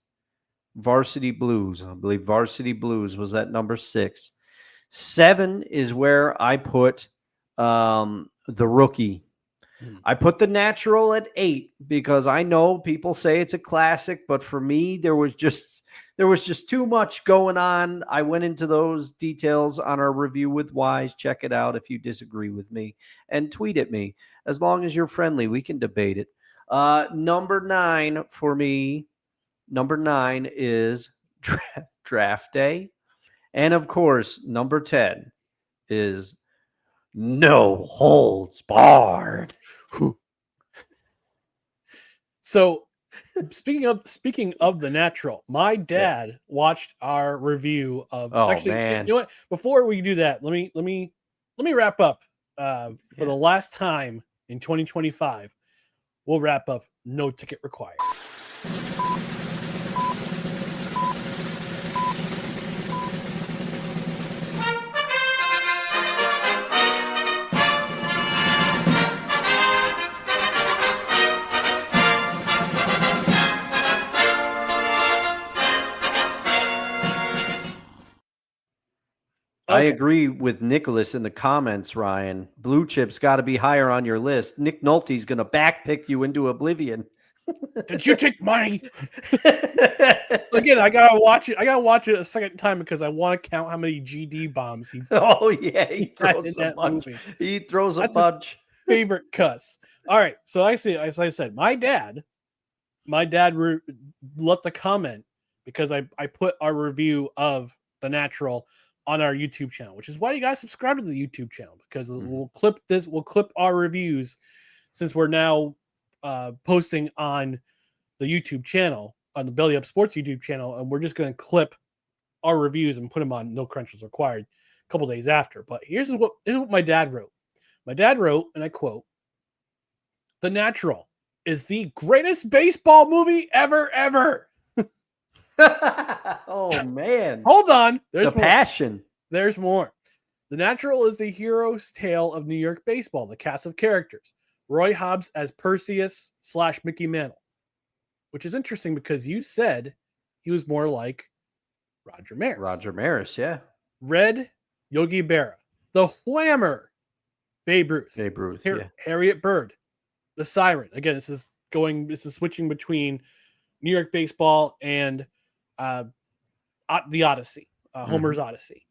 Varsity Blues. I believe Varsity Blues was at number 6. 7 is where I put The Rookie. I put The Natural at 8 because I know people say it's a classic, but for me, there was just too much going on. I went into those details on our review with Wise. Check it out if you disagree with me and tweet at me. As long as you're friendly, we can debate it. Number 9 for me, number 9 is Draft Day. And of course, number 10 is No Holds Barred. So speaking of The Natural, my dad watched our review of man. You know what? Before we do that, let me wrap up for the last time in 2025. We'll wrap up No Ticket Required. I agree with Nicholas in the comments, Ryan. Blue Chips got to be higher on your list. Nick Nolte's going to backpick you into oblivion. Did you take money? Again, I gotta watch it. I gotta watch it a second time because I want to count how many GD bombs he. He throws a bunch. He throws a bunch. Favorite cuss. All right, so as I said, my dad left a comment because I put our review of The Natural on our YouTube channel, which is why you guys subscribe to the YouTube channel, because we'll clip our reviews since we're now posting on the YouTube channel, on the Belly Up Sports YouTube channel, and we're just going to clip our reviews and put them on No Credentials Required a couple days after. But here's what my dad wrote. My dad wrote, and I quote, "The Natural is the greatest baseball movie ever." Oh man. Hold on. There's more. Passion. There's more. The Natural is the hero's tale of New York baseball, the cast of characters. Roy Hobbs as Perseus / Mickey Mantle, which is interesting because you said he was more like Roger Maris. Roger Maris, yeah. Red, Yogi Berra. The Whammer, Babe Ruth. Babe Ruth, yeah. Harriet Bird, the Siren. Again, this is switching between New York baseball and the Odyssey, Homer's Odyssey.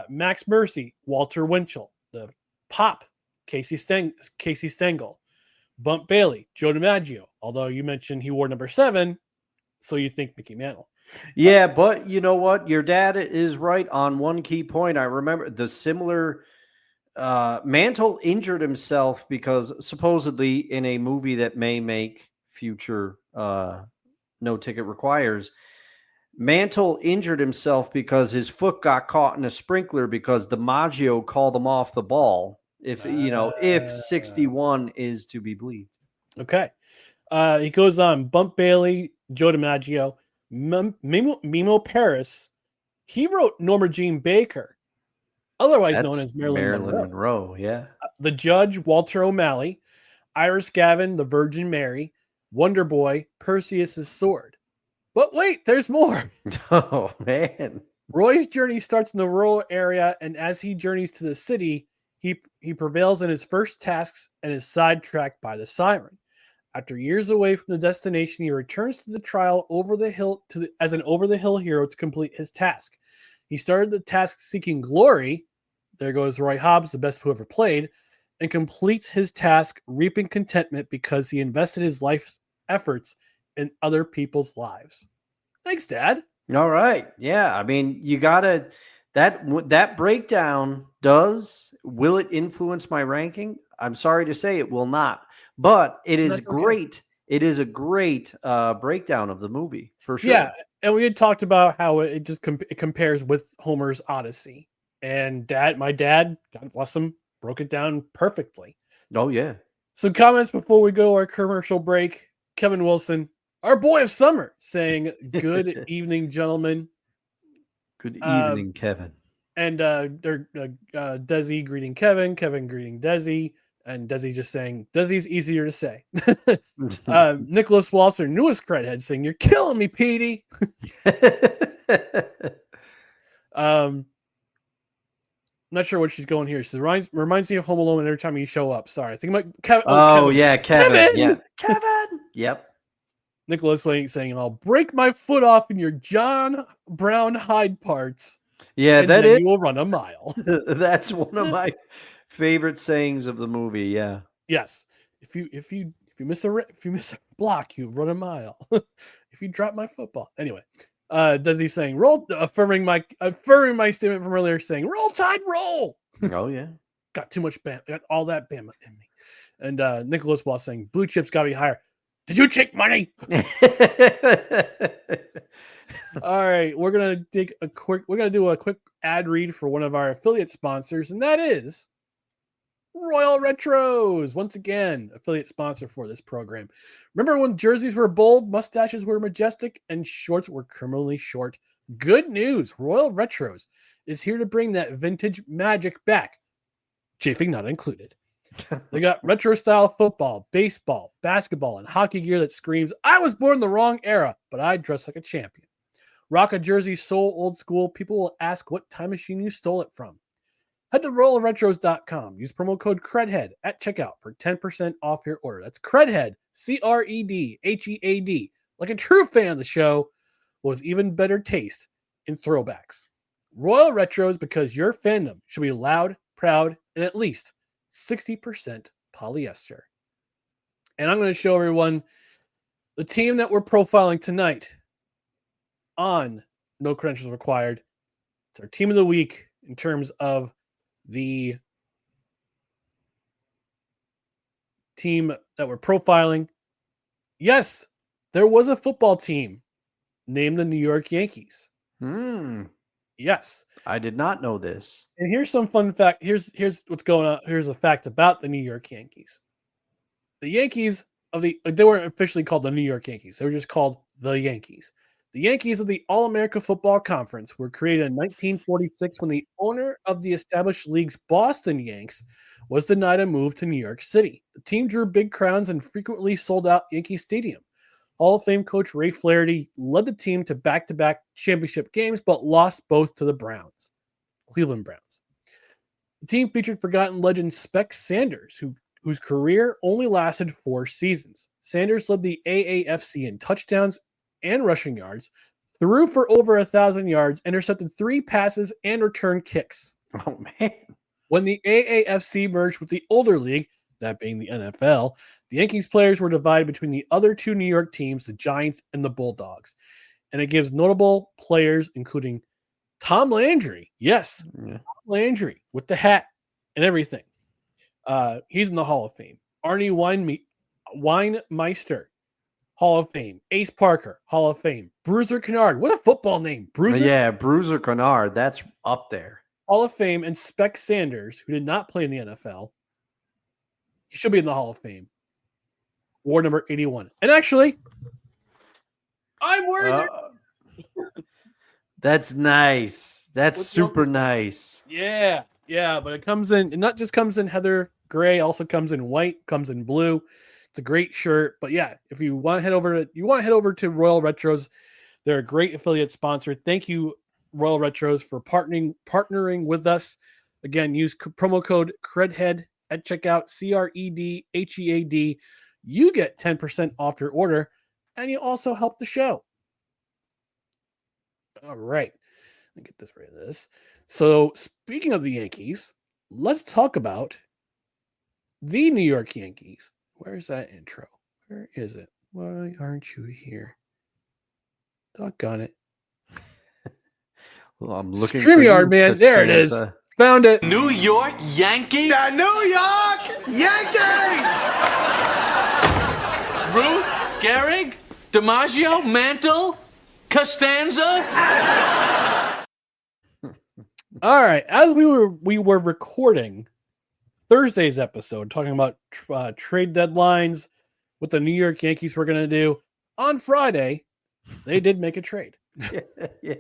Max Mercy, Walter Winchell, the Pop, Casey Stengel, Bump Bailey, Joe DiMaggio. Although you mentioned he wore number 7, so you think Mickey Mantle. Yeah, but you know what? Your dad is right on one key point. I remember the similar Mantle injured himself because supposedly in a movie that may make future No Ticket Requires, Mantle injured himself because his foot got caught in a sprinkler because DiMaggio called him off the ball. If 61 is to be believed. Okay. He goes on Bump Bailey, Joe DiMaggio, Mimo Paris. He wrote Norma Jean Baker, otherwise known as Marilyn Monroe. Yeah. The Judge, Walter O'Malley, Iris Gavin, the Virgin Mary, Wonder Boy, Perseus's Sword. But wait, there's more. Oh, man. Roy's journey starts in the rural area, and as he journeys to the city, he prevails in his first tasks and is sidetracked by the Siren. After years away from the destination, he returns to the trial over the hill as an over-the-hill hero to complete his task. He started the task seeking glory. There goes Roy Hobbs, the best who ever played, and completes his task reaping contentment because he invested his life's efforts in other people's lives. Thanks, Dad. All right. Yeah. I mean, you gotta that breakdown will it influence my ranking? I'm sorry to say it will not, but it is great. Okay. It is a great breakdown of the movie for sure. Yeah, and we had talked about how it just it compares with Homer's Odyssey, and my dad, God bless him, broke it down perfectly. Oh yeah. Some comments before we go to our commercial break. Kevin Wilson, our boy of summer, saying, "Good evening, gentlemen." Good evening, Kevin. And Desi greeting Kevin, Kevin greeting Desi, and Desi just saying, Desi's easier to say. Nicholas Walser, newest credhead, saying, "You're killing me, Petey." I'm not sure what she's going here. She says, reminds me of Home Alone every time you show up. Sorry. I think about Kevin. Kevin. Yeah, Kevin. Yeah. Kevin. Yep. Nicholas saying, "I'll break my foot off in your John Brown Hyde parts." Yeah, that is. You will run a mile. That's one of my favorite sayings of the movie. Yeah. Yes. If you miss a block, you run a mile. If you drop my football, anyway. Does he saying affirming my statement from earlier, saying "Roll Tide, roll"? Oh yeah. Got too much Bama. Got all that Bama in me. And Nicholas was saying, "Blue chips got to be higher." Did you take money? All right, we're gonna do a quick ad read for one of our affiliate sponsors, and that is Royal Retros. Once again, affiliate sponsor for this program. Remember when jerseys were bold, mustaches were majestic, and shorts were criminally short? Good news, Royal Retros is here to bring that vintage magic back. Chafing not included. They got retro style football, baseball, basketball, and hockey gear that screams, "I was born in the wrong era, but I dress like a champion." Rock a jersey so old school, people will ask what time machine you stole it from. Head to royalretros.com. Use promo code CREDHEAD at checkout for 10% off your order. That's CREDHEAD, CREDHEAD, like a true fan of the show, with even better taste in throwbacks. Royal Retros, because your fandom should be loud, proud, and at least 60% polyester. And I'm going to show everyone the team that we're profiling tonight on No Credentials Required. It's our team of the week in terms of the team that we're profiling. Yes, there was a football team named the New York Yankees. Yes. I did not know this. And here's some fun fact. Here's what's going on. Here's a fact about the New York Yankees. The Yankees they weren't officially called the New York Yankees. They were just called the Yankees. The Yankees of the All-America Football Conference were created in 1946 when the owner of the established league's Boston Yanks was denied a move to New York City. The team drew big crowds and frequently sold out Yankee Stadium. Hall of Fame coach Ray Flaherty led the team to back-to-back championship games, but lost both to the Cleveland Browns. The team featured forgotten legend Spec Sanders, whose career only lasted 4 seasons. Sanders led the AAFC in touchdowns and rushing yards, threw for over 1,000 yards, intercepted 3 passes, and returned kicks. Oh, man. When the AAFC merged with the older league, that being the NFL, the Yankees players were divided between the other 2 New York teams, the Giants and the Bulldogs. And it gives notable players, including Tom Landry. Yes, Yeah. Tom Landry with the hat and everything. He's in the Hall of Fame. Arnie Weinmeister, Hall of Fame. Ace Parker, Hall of Fame. Bruiser Kennard. What a football name. Bruiser. Yeah, Bruiser Kennard. That's up there. Hall of Fame. And Spec Sanders, who did not play in the NFL. He should be in the Hall of Fame. War number 81. And actually, I'm wearing it. That's nice. That's super nice. Yeah. Yeah. But it comes in, it not just comes in heather gray, also comes in white, comes in blue. It's a great shirt. But yeah, if you want to head over to Royal Retros, they're a great affiliate sponsor. Thank you, Royal Retros, for partnering with us. Again, use promo code CREDHEAD at checkout, CREDHEAD. You get 10% off your order, and you also help the show. All right. Let me get this right of this. So, speaking of the Yankees, let's talk about the New York Yankees. Where's that intro? Where is it? Why aren't you here? Doggone it. Well, I'm looking StreamYard, man. There it is. Found it. New York Yankees? The New York Yankees! Ruth, Gehrig, DiMaggio, Mantle, Costanza. All right. As we were recording Thursday's episode, talking about trade deadlines, what the New York Yankees were going to do, on Friday, they did make a trade. Yeah.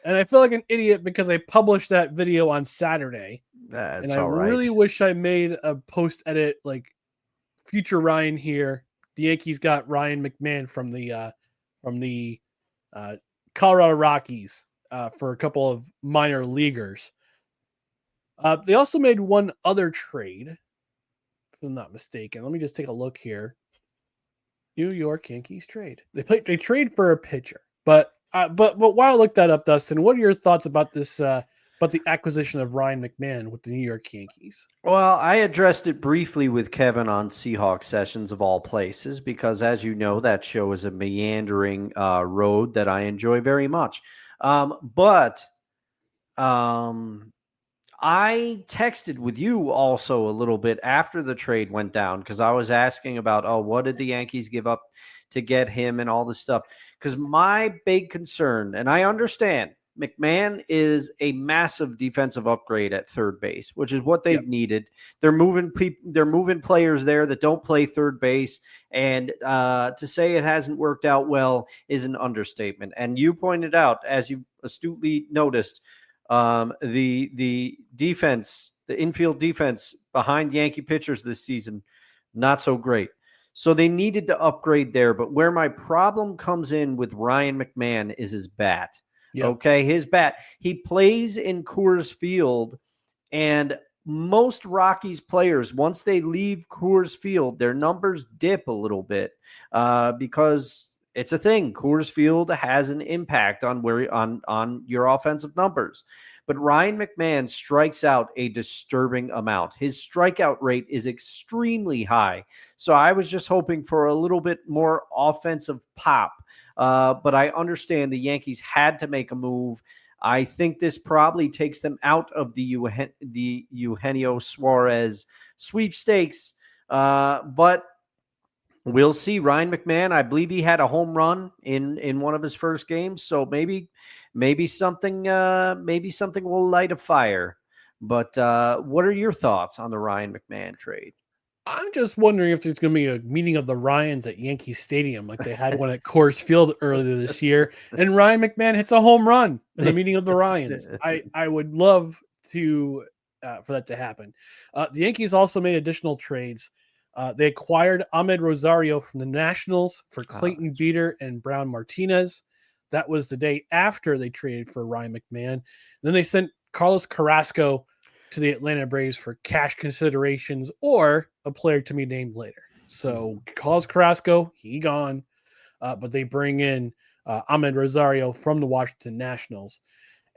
And I feel like an idiot because I published that video on Saturday. That's and I all right. really wish I made a post edit like future Ryan here. The Yankees got Ryan McMahon from the Colorado Rockies for a couple of minor leaguers. They also made one other trade, if I'm not mistaken. Let me just take a look here. New York Yankees trade. They trade for a pitcher, but while I looked that up, Dustin, what are your thoughts about this? About the acquisition of Ryan McMahon with the New York Yankees? Well, I addressed it briefly with Kevin on Seahawks Sessions of all places, because as you know, that show is a meandering road that I enjoy very much. But I texted with you also a little bit after the trade went down, because I was asking about, what did the Yankees give up to get him and all this stuff? Because my big concern, and I understand, McMahon is a massive defensive upgrade at third base, which is what they've needed. They're moving players there that don't play third base, and to say it hasn't worked out well is an understatement. And you pointed out, as you astutely noticed, the defense, the infield defense behind Yankee pitchers this season, not so great. So they needed to upgrade there. But where my problem comes in with Ryan McMahon is his bat. Yep. Okay, his bat. He plays in Coors Field, and most Rockies players, once they leave Coors Field, their numbers dip a little bit because it's a thing. Coors Field has an impact on on your offensive numbers. But Ryan McMahon strikes out a disturbing amount. His strikeout rate is extremely high. So I was just hoping for a little bit more offensive pop. But I understand the Yankees had to make a move. I think this probably takes them out of the Eugenio Suarez sweepstakes. But we'll see. Ryan McMahon, I believe he had a home run in one of his first games. So maybe something will light a fire. But what are your thoughts on the Ryan McMahon trade? I'm just wondering if there's going to be a meeting of the Ryans at Yankee Stadium like they had one at Coors Field earlier this year, and Ryan McMahon hits a home run in the meeting of the Ryans. I would love to for that to happen. The Yankees also made additional trades. They acquired Ahmed Rosario from the Nationals for Clayton Beater and Brown Martinez. That was the day after they traded for Ryan McMahon. Then they sent Carlos Carrasco to the Atlanta Braves for cash considerations or a player to be named later. So Carlos Carrasco, he gone. But they bring in Ahmed Rosario from the Washington Nationals.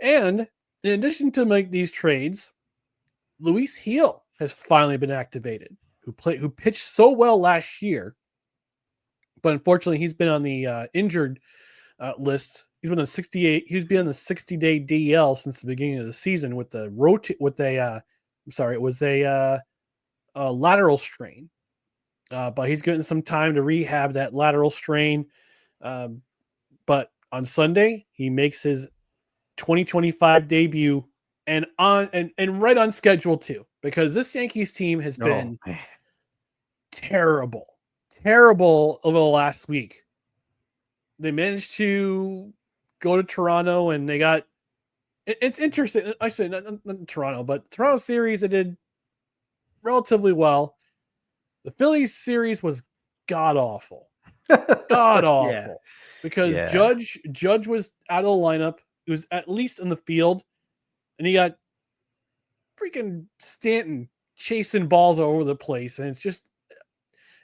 And in addition to make these trades, Luis Gil has finally been activated, who pitched so well last year, but unfortunately he's been on the injured list. He's been on 68. He's been on the 60-day DL since the beginning of the season with the a lateral strain. But he's getting some time to rehab that lateral strain. But on Sunday, he makes his 2025 debut and right on schedule too, because this Yankees team has been terrible over the last week. They managed to go to Toronto and they got it's interesting. Actually, not Toronto, but Toronto series they did relatively well. The Phillies series was god awful. Because Judge was out of the lineup. He was at least in the field, and he got freaking Stanton chasing balls all over the place. And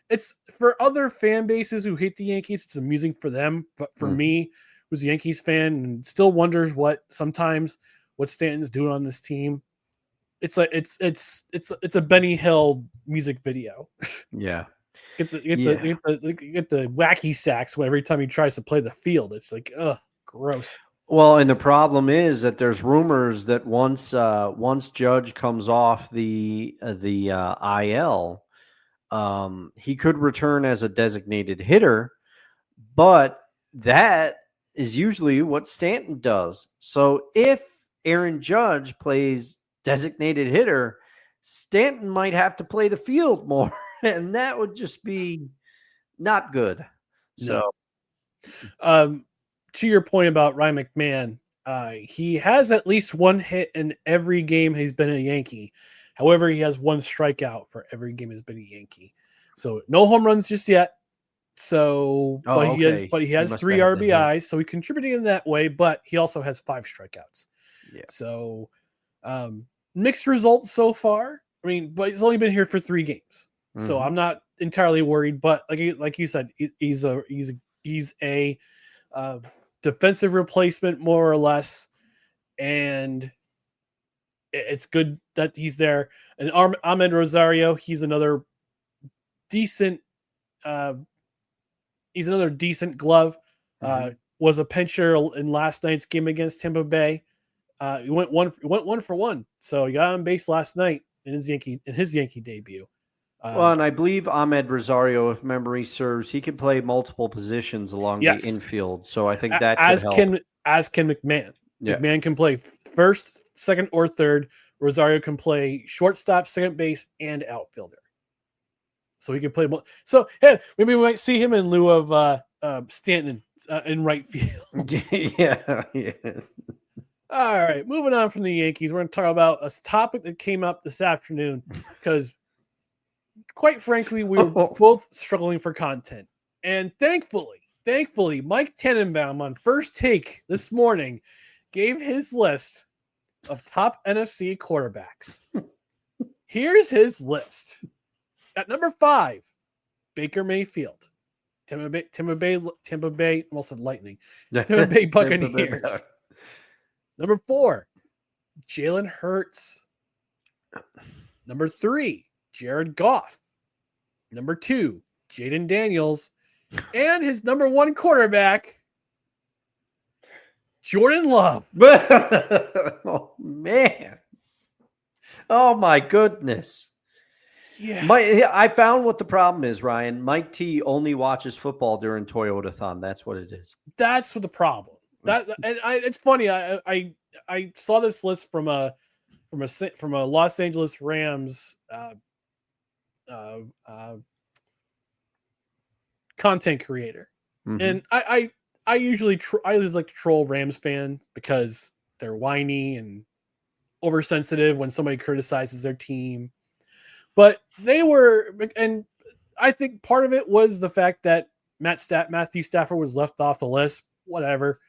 it's for other fan bases who hate the Yankees, it's amusing for them. But for me, who's a Yankees fan and still wonders what Stanton's doing on this team, it's a Benny Hill music video. Yeah. Get the wacky sacks every time he tries to play the field. It's like, ugh, gross. Well, and the problem is that there's rumors that once Judge comes off the IL, he could return as a designated hitter, but that is usually what Stanton does. So if Aaron Judge plays designated hitter, Stanton might have to play the field more. And that would just be not good. So, to your point about Ryan McMahon, he has at least one hit in every game he's been a Yankee. However, he has one strikeout for every game he's been a Yankee. So no home runs just yet. So, he has 3 RBIs. So he contributed in that way, but he also has 5 strikeouts. Yeah. So, mixed results so far. I mean, but he's only been here for 3 games. So I'm not entirely worried, but like you said, he's a defensive replacement more or less, and it's good that he's there. And Ahmed Rosario, he's another decent glove. Was a pincher in last night's game against Tampa Bay. He went one for one, so he got on base last night in his Yankee debut. Well, and I believe Ahmed Rosario, if memory serves, he can play multiple positions along the infield. So I think that as can McMahon. Yeah. McMahon can play first, second, or third. Rosario can play shortstop, second base, and outfielder. So he can play. So hey, maybe we might see him in lieu of Stanton in right field. Yeah. All right, moving on from the Yankees, we're going to talk about a topic that came up this afternoon because, quite frankly, we were both struggling for content. And thankfully, Mike Tannenbaum on First Take this morning gave his list of top NFC quarterbacks. Here's his list. At number 5, Baker Mayfield. Tampa Bay, almost said Lightning. Tampa Bay Buccaneers. Number 4, Jalen Hurts. Number 3, Jared Goff. Number 2, Jaden Daniels. And his number 1 quarterback, Jordan Love. Oh, man. Oh, my goodness. Yeah. I found what the problem is, Ryan. Mike T only watches football during Toyotathon. That's what it is. That's what the problem. It's funny. I saw this list from a Los Angeles Rams content creator, and I usually like to troll Rams fans because they're whiny and oversensitive when somebody criticizes their team. But they were, and I think part of it was the fact that Matthew Stafford was left off the list, whatever.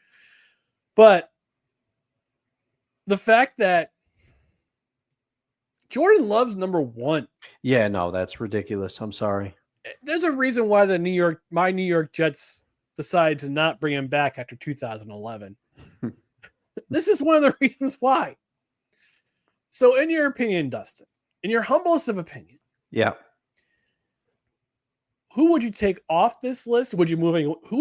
But the fact that Jordan Love's number 1. Yeah, no, that's ridiculous. I'm sorry. There's a reason why my New York Jets decided to not bring him back after 2011. This is one of the reasons why. So in your opinion, Dustin, in your humblest of opinion, Yeah. who would you take off this list? Who would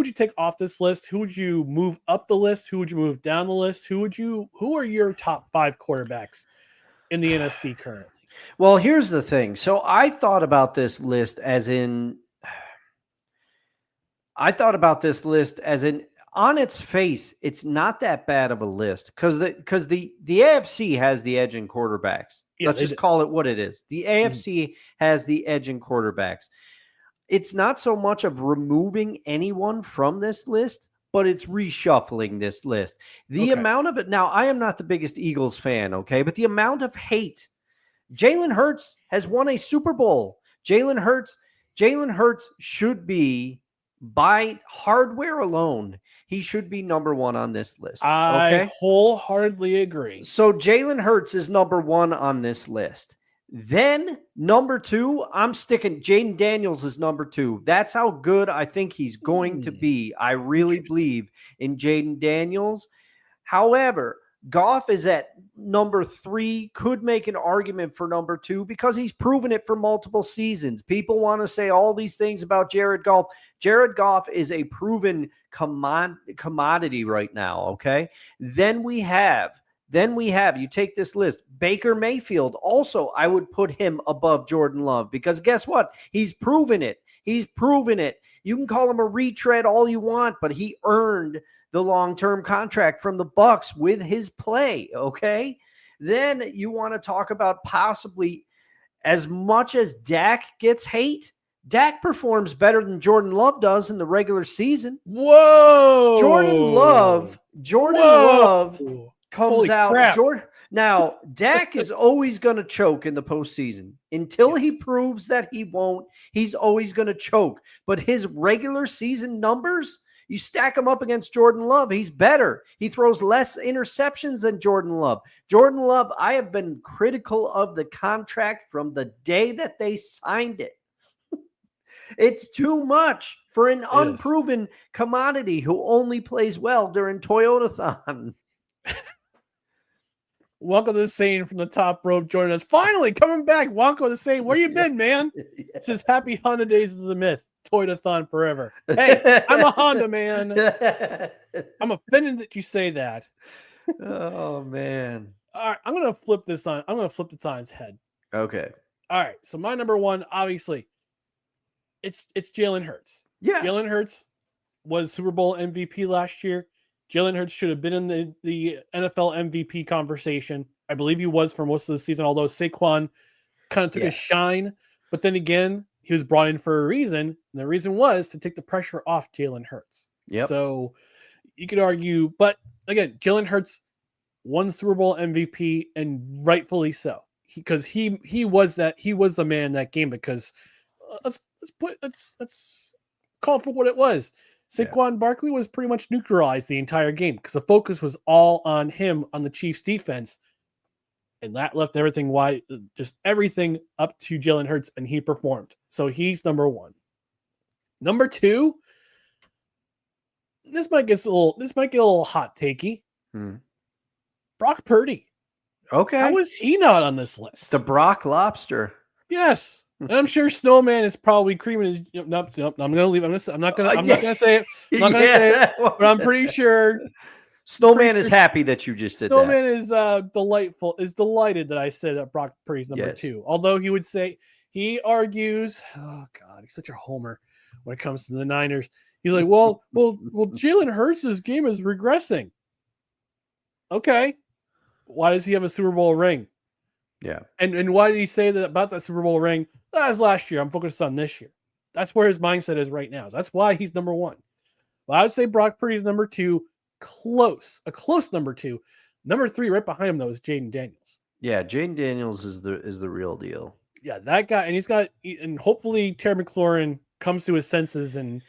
you take off this list? Who would you move up the list? Who would you move down the list? Who are your top 5 quarterbacks in the NFC currently? Well, here's the thing. So I thought about this list as in on its face, it's not that bad of a list because the AFC has the edge in quarterbacks. Yeah, Let's just call it what it is. The AFC has the edge in quarterbacks. It's not so much of removing anyone from this list, but it's reshuffling this list. The amount of it now, I am not the biggest Eagles fan, okay, but the amount of hate. Jalen Hurts has won a Super Bowl. Jalen Hurts should be, by hardware alone, he should be number 1 on this list. I wholeheartedly agree. So Jalen Hurts is number 1 on this list. Then number 2, I'm sticking Jaden Daniels is number 2. That's how good I think he's going to be. I really believe in Jaden Daniels. However, Goff is at number 3, could make an argument for number 2 because he's proven it for multiple seasons. People want to say all these things about Jared Goff. Jared Goff is a proven commodity right now, okay? Then we have, you take this list, Baker Mayfield. Also, I would put him above Jordan Love because guess what? He's proven it. You can call him a retread all you want, but he earned the long-term contract from the Bucs with his play, okay? Then you want to talk about possibly, as much as Dak gets hate, Dak performs better than Jordan Love does in the regular season. Whoa! Jordan Love comes Holy out. crap. Now, Dak is always going to choke in the postseason. Until he proves that he won't, he's always going to choke. But his regular season numbers, you stack him up against Jordan Love, he's better. He throws less interceptions than Jordan Love. Jordan Love, I have been critical of the contract from the day that they signed it. It's too much for an unproven commodity who only plays well during Toyotathon. Wonko the Sane from the top rope joining us. Finally coming back. Wonko the Sane, where you been, man? It says happy Honda days of the myth. Toyotathon forever. Hey, I'm a Honda man. I'm offended that you say that. Oh, man. All right, I'm going to flip this on. I'm going to flip this on its head. Okay. All right, so my number 1, obviously, it's Jalen Hurts. Yeah. Jalen Hurts was Super Bowl MVP last year. Jalen Hurts should have been in the NFL MVP conversation. I believe he was for most of the season, although Saquon kind of took a shine. But then again, he was brought in for a reason, and the reason was to take the pressure off Jalen Hurts. Yep. So you could argue, but again, Jalen Hurts won Super Bowl MVP, and rightfully so, because he was the man in that game. Because let's call it for what it was. Saquon Barkley was pretty much neutralized the entire game because the focus was all on him on the Chiefs defense. And that left everything wide, just everything up to Jalen Hurts, and he performed. So he's number 1. Number 2, this might get a little hot takey. Brock Purdy. Okay. How is he not on this list? The Brock Lobster. Yes. And I'm sure Snowman is probably creaming his. Nope, I'm gonna leave. I'm not gonna say it. I'm not gonna say it. But I'm pretty sure Snowman is happy that you just did Snowman that. is delighted that I said that Brock Purdy's number 2. Although he would say, he argues, oh God, he's such a homer when it comes to the Niners. He's like, well, Jalen Hurts' game is regressing. Okay. Why does he have a Super Bowl ring? Yeah. And why did he say that about that Super Bowl ring? That was last year. I'm focused on this year. That's where his mindset is right now. So that's why he's number 1. Well, I would say Brock Purdy's number 2. A close number 2. Number 3 right behind him, though, is Jaden Daniels. Yeah, Jaden Daniels is the real deal. Yeah, that guy, and hopefully Terry McLaurin comes to his senses and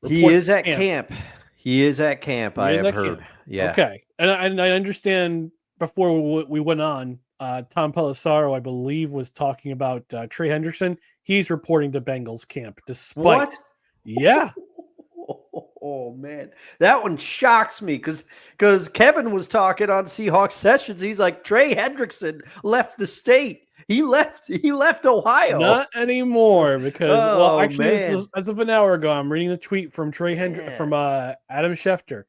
He reports is to at camp. He is at camp. He I is have at heard. camp. Yeah. Okay, and I understand. Before we went on, Tom Pelissaro, I believe, was talking about Trey Hendrickson. He's reporting to Bengals camp, despite What? Yeah. Oh man, that one shocks me because Kevin was talking on Seahawks sessions. He's like, Trey Hendrickson left the state. He left Ohio. Not anymore, because actually, man. as of an hour ago, I'm reading a tweet from from Adam Schefter.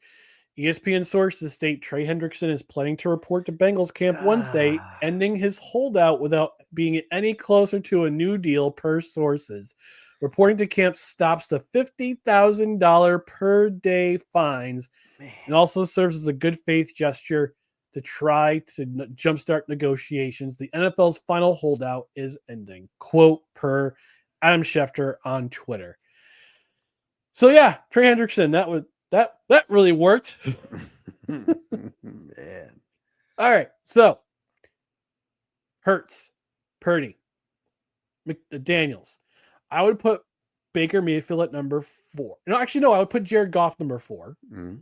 ESPN sources state Trey Hendrickson is planning to report to Bengals camp Wednesday, ending his holdout without being any closer to a new deal, per sources. Reporting to camp stops the $50,000 per day fines, and also serves as a good faith gesture to try to jumpstart negotiations. The NFL's final holdout is ending. Quote per Adam Schefter on Twitter. So yeah, Trey Hendrickson, that really worked. Man. All right, so Hurts, Purdy, Daniels. I would put Baker Mayfield at number 4. No, actually, no. I would put Jared Goff number 4. Mm-hmm.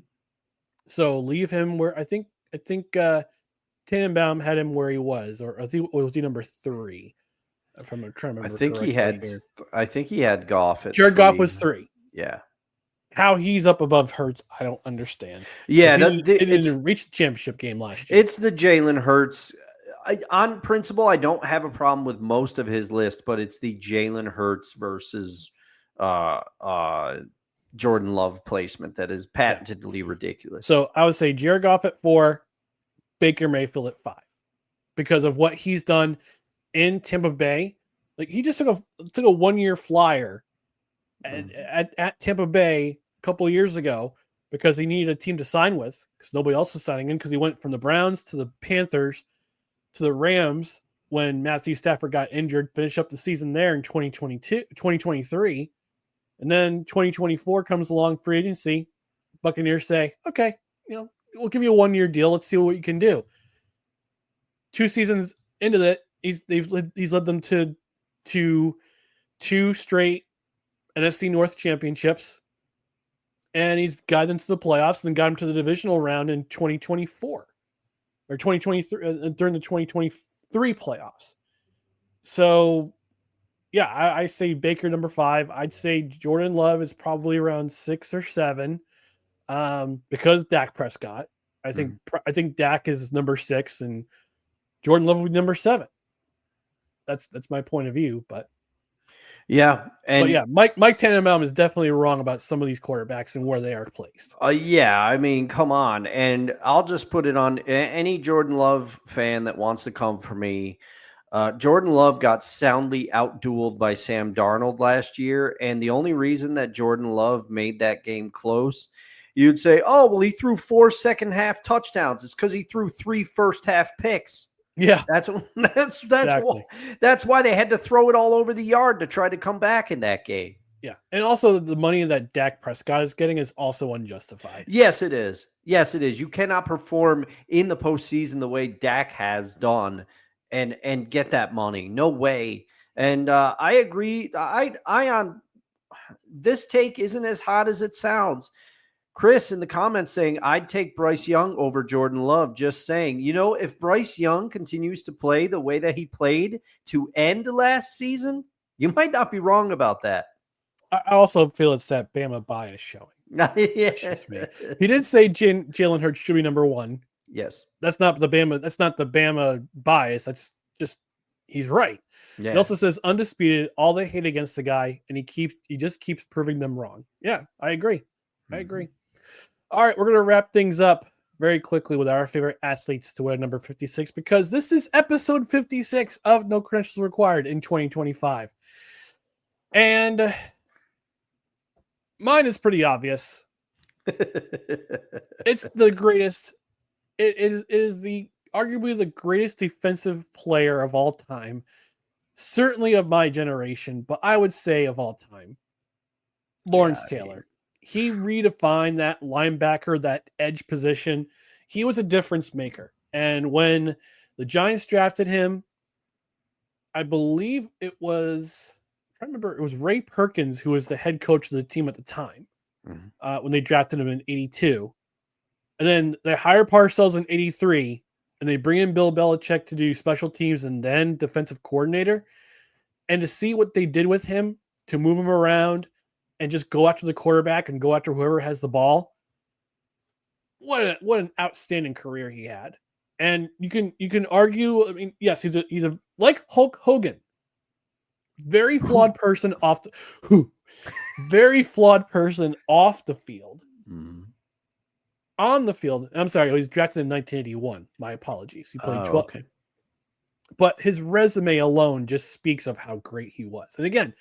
So leave him where I think Tannenbaum had him where he was, or I think was he number 3. If I'm trying to remember, I think he had Goff at Jared 3. Goff was 3. Yeah. How he's up above Hurts, I don't understand. Yeah, he didn't reach the championship game last year. It's the Jalen Hurts. On principle, I don't have a problem with most of his list, but it's the Jalen Hurts versus Jordan Love placement that is patently ridiculous. So I would say Jared Goff at 4, Baker Mayfield at 5, because of what he's done in Tampa Bay. Like, he just took a 1-year flyer at Tampa Bay a couple of years ago because he needed a team to sign with, because nobody else was signing in, because he went from the Browns to the Panthers to the Rams when Matthew Stafford got injured, finished up the season there in 2023. And then 2024 comes along, free agency. Buccaneers say, okay, we'll give you a 1-year deal. Let's see what you can do. 2 seasons into that, he's led them to 2 straight NFC North championships, and he's got them to the playoffs, and then got them to the divisional round in 2024 or 2023 during the 2023 playoffs. So, yeah, I say Baker number 5. I'd say Jordan Love is probably around 6 or 7, because Dak Prescott. I think Dak is number 6, and Jordan Love would be number 7. That's my point of view, but yeah, Mike Tannenbaum is definitely wrong about some of these quarterbacks and where they are placed. Yeah, I mean, come on, and I'll just put it on any Jordan Love fan that wants to come for me. Jordan Love got soundly outdueled by Sam Darnold last year, and the only reason that Jordan Love made that game close, you'd say, oh, well, he threw 4 second-half touchdowns. It's because he threw 3 first-half picks. Yeah, that's exactly. That's why they had to throw it all over the yard to try to come back in that game. Yeah, and also the money that Dak Prescott is getting is also unjustified. Yes, it is. Yes, it is. You cannot perform in the postseason the way Dak has done and get that money. No way. And I agree. I on this take isn't as hot as it sounds. Chris in the comments saying, I'd take Bryce Young over Jordan Love. Just saying, if Bryce Young continues to play the way that he played to end last season, you might not be wrong about that. I also feel it's that Bama bias showing. Yeah. Just me. He did say Jalen Hurts should be number 1. Yes. That's not the Bama bias. That's just, he's right. Yeah. He also says undisputed, all they hate against the guy, and he just keeps proving them wrong. Yeah, I agree. I agree. All right, we're going to wrap things up very quickly with our favorite athletes to wear number 56, because this is episode 56 of No Credentials Required in 2025. And mine is pretty obvious. It's the greatest. It is arguably the greatest defensive player of all time. Certainly of my generation, but I would say of all time. Lawrence Taylor. He redefined that linebacker, that edge position. He was a difference maker. And when the Giants drafted him, I believe it was, I remember it was Ray Perkins who was the head coach of the team at the time when they drafted him in 82. And then they hire Parcells in 83, and they bring in Bill Belichick to do special teams and then defensive coordinator. And to see what they did with him, to move him around and just go after the quarterback and go after whoever has the ball. What an outstanding career he had. And you can argue, I mean, yes, he's a like Hulk Hogan. Very flawed person very flawed person off the field. On the field, I'm sorry, he was drafted in 1981. My apologies. He played 12. Okay. But his resume alone just speaks of how great he was. And again,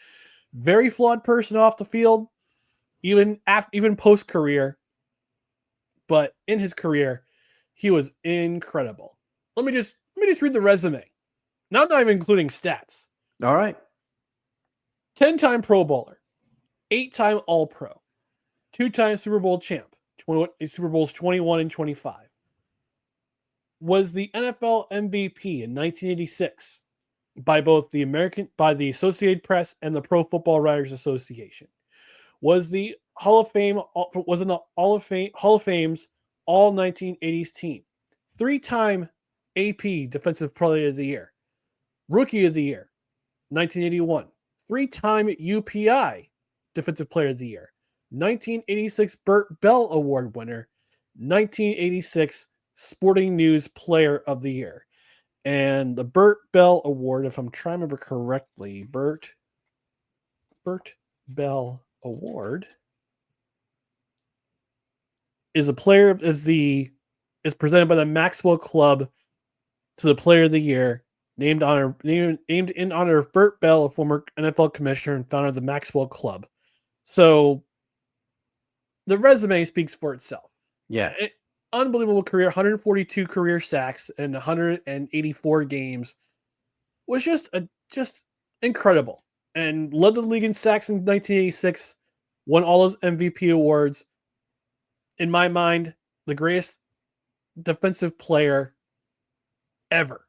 very flawed person off the field, even post career. But in his career, he was incredible. Let me just read the resume. Now I'm not even including stats. All right. 10-time Pro Bowler, 8-time All-Pro, 2-time Super Bowl champ, Super Bowls 21 and 25. Was the NFL MVP in 1986 by both the Associated Press and the Pro Football Writers Association. Was the Hall of Fame, was in the Hall of Fame's all 1980s team. 3-time AP Defensive Player of the Year. Rookie of the Year, 1981. 3-time UPI Defensive Player of the Year. 1986 Burt Bell Award winner. 1986 Sporting News Player of the Year. And the Burt Bell Award, if I'm trying to remember correctly, Burt Bell Award is presented by the Maxwell Club to the Player of the Year, named in honor of Burt Bell, a former NFL commissioner and founder of the Maxwell Club. So the resume speaks for itself. Yeah. Unbelievable career, 142 career sacks in 184 games. Was just incredible. And led the league in sacks in 1986, won all his MVP awards. In my mind, the greatest defensive player ever.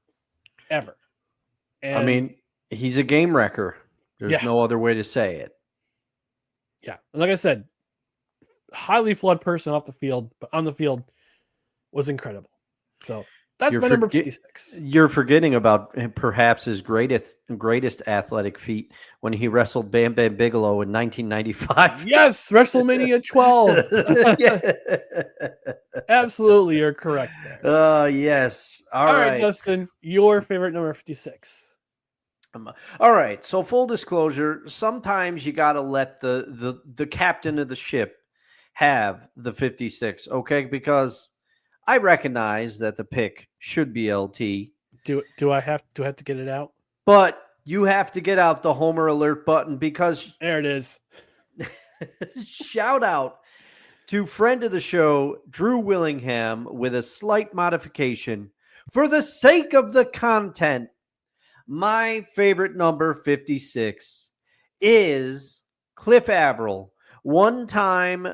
And, I mean, he's a game wrecker. There's no other way to say it. Yeah. And like I said, highly flawed person off the field, but on the field was incredible. So that's my number 56. You're forgetting about perhaps his greatest athletic feat when he wrestled Bam Bam Bigelow in 1995. Yes, WrestleMania 12. Absolutely, you're correct there. Yes. All right, Dustin, your favorite number 56. All right. So full disclosure, sometimes you got to let the captain of the ship have the 56, okay? Because I recognize that the pick should be LT. Do I have to get it out? But you have to get out the Homer alert button because there it is. Shout out to friend of the show, Drew Willingham, with a slight modification. For the sake of the content, my favorite number 56 is Cliff Averill, one-time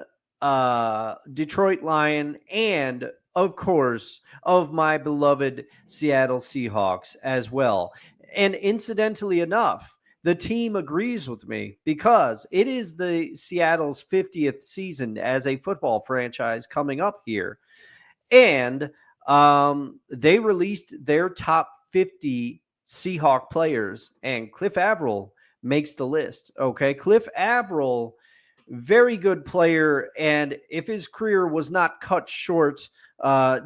Detroit Lion, and of course, of my beloved Seattle Seahawks as well. And incidentally enough, the team agrees with me because it is the Seattle's 50th season as a football franchise coming up here. And they released their top 50 Seahawk players, and Cliff Averill makes the list. Okay, Cliff Averill, very good player, and if his career was not cut short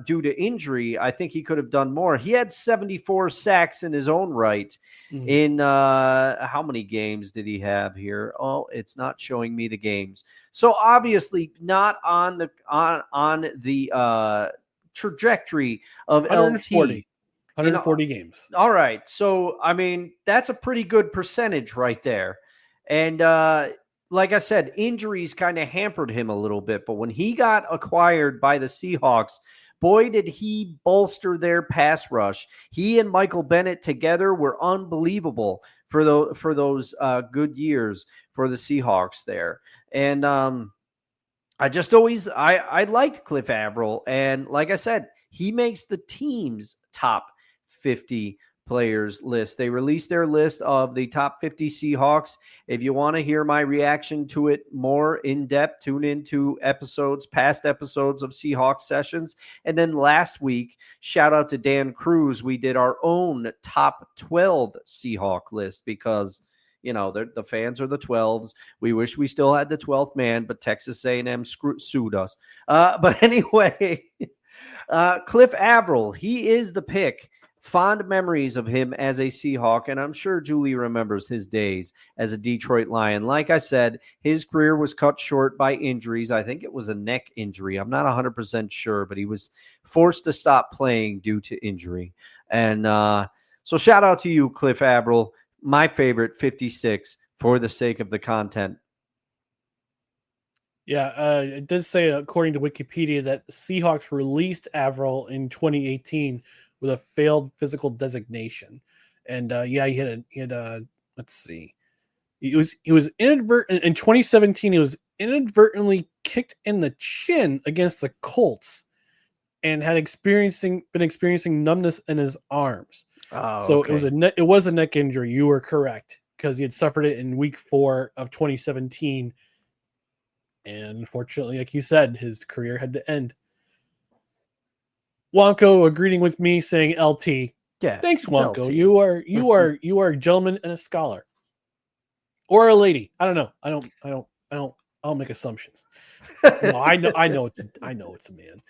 due to injury, I think he could have done more. He had 74 sacks in his own right. In how many games did he have here? Oh, it's not showing me the games. So obviously not on the trajectory of 140. LT. 140 games. All right. So, I mean, that's a pretty good percentage right there. And like I said, injuries kind of hampered him a little bit. But when he got acquired by the Seahawks, boy, did he bolster their pass rush. He and Michael Bennett together were unbelievable for those good years for the Seahawks there. And I liked Cliff Averill. And like I said, he makes the team's top 50 players list. They released their list of the top 50 Seahawks. If you want to hear my reaction to it more in depth, tune into past episodes of Seahawks sessions. And then last week, shout out to Dan Cruz. We did our own top 12 Seahawk list because the fans are the 12s. We wish we still had the 12th man, but Texas A&M sued us. But anyway, Cliff Avril, he is the pick. Fond memories of him as a Seahawk, and I'm sure Julie remembers his days as a Detroit Lion. Like I said, his career was cut short by injuries. I think it was a neck injury. I'm not 100% sure, but he was forced to stop playing due to injury. And so shout out to you, Cliff Avril, my favorite 56 for the sake of the content. Yeah, it did say, according to Wikipedia, that the Seahawks released Avril in 2018 with a failed physical designation. And he had let's see. He was inadvertent in 2017. He was inadvertently kicked in the chin against the Colts and had been experiencing numbness in his arms. Oh, so okay. it was a neck injury. You were correct, because he had suffered it in week 4 of 2017. And unfortunately, like you said, his career had to end. Wonko agreeing with me, saying LT. Yeah. Thanks, Wonko. LT. You are a gentleman and a scholar. Or a lady. I don't know. I don't make assumptions. No, I know it's a man.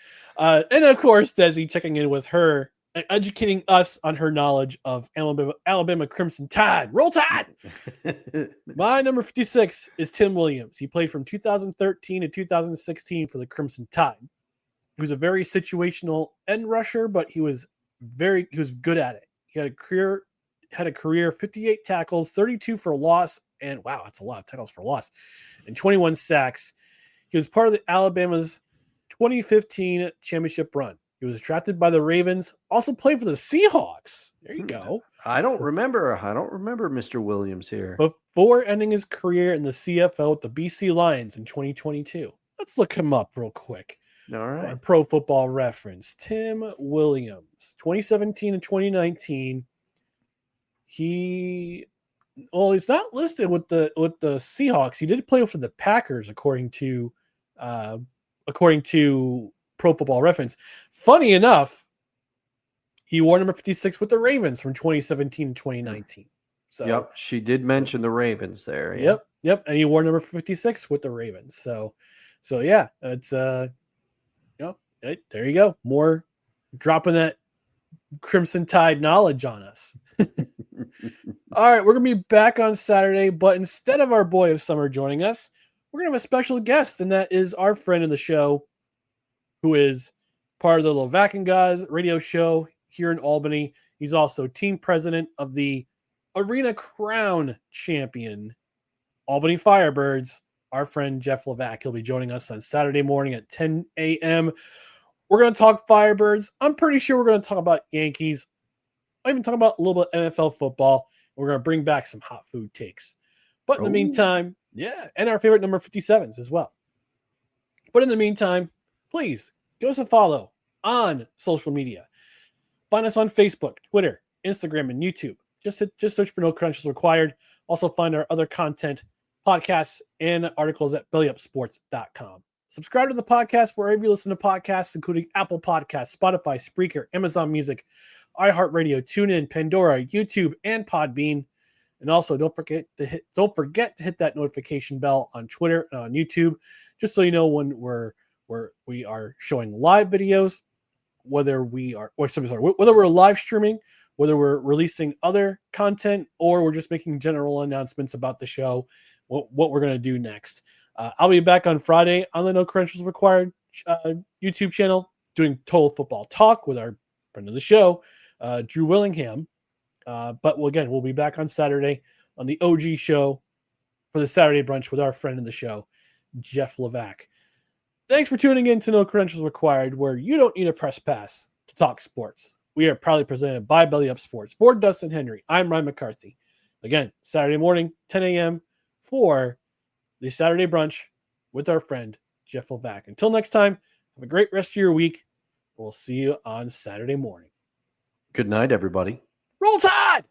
And of course, Desi checking in with her, educating us on her knowledge of Alabama Crimson Tide. Roll Tide! My number 56 is Tim Williams. He played from 2013 to 2016 for the Crimson Tide. He was a very situational end rusher, but he was good at it. He had a career 58 tackles, 32 for loss, and wow, that's a lot of tackles for loss, and 21 sacks. He was part of the Alabama's 2015 championship run. He was drafted by the Ravens, also played for the Seahawks. There you go. I don't remember Mr. Williams here. Before ending his career in the CFL with the BC Lions in 2022. Let's look him up real quick. All right. On Pro Football Reference. Tim Williams, 2017 and 2019. He's not listed with the Seahawks. He did play for the Packers, according to Pro Football Reference. Funny enough, he wore number 56 with the Ravens from 2017 to 2019. So yep, she did mention the Ravens there. Yeah. Yep, and he wore number 56 with the Ravens. So yeah, it's there you go. More dropping that Crimson Tide knowledge on us. All right, we're going to be back on Saturday, but instead of our boy of summer joining us, we're going to have a special guest, and that is our friend of the show, who is part of the Lovac Guys radio show here in Albany. He's also team president of the Arena Crown champion, Albany Firebirds, our friend Jeff Lovac. He'll be joining us on Saturday morning at 10 a.m. We're going to talk Firebirds. I'm pretty sure we're going to talk about Yankees. I'll even talk about a little bit of NFL football. We're going to bring back some hot food takes. But in the meantime, and our favorite number 57s as well. But in the meantime, please give us a follow on social media. Find us on Facebook, Twitter, Instagram, and YouTube. Just search for No Credentials Required. Also find our other content, podcasts, and articles at bellyupsports.com. Subscribe to the podcast wherever you listen to podcasts, including Apple Podcasts, Spotify, Spreaker, Amazon Music, iHeartRadio, TuneIn, Pandora, YouTube, and Podbean. And also, don't forget to hit that notification bell on Twitter and on YouTube, just so you know when we are showing live videos, whether we're live streaming, whether we're releasing other content, or we're just making general announcements about the show, what we're going to do next. I'll be back on Friday on the No Credentials Required YouTube channel doing Total Football Talk with our friend of the show, Drew Willingham. But we'll be back on Saturday on the OG show for the Saturday brunch with our friend of the show, Jeff Lovac. Thanks for tuning in to No Credentials Required, where you don't need a press pass to talk sports. We are proudly presented by Belly Up Sports. For Dustin Henry, I'm Ryan McCarthy. Again, Saturday morning, 10 a.m. for the Saturday brunch with our friend, Jeff Lovac. Until next time, have a great rest of your week. We'll see you on Saturday morning. Good night, everybody. Roll Tide!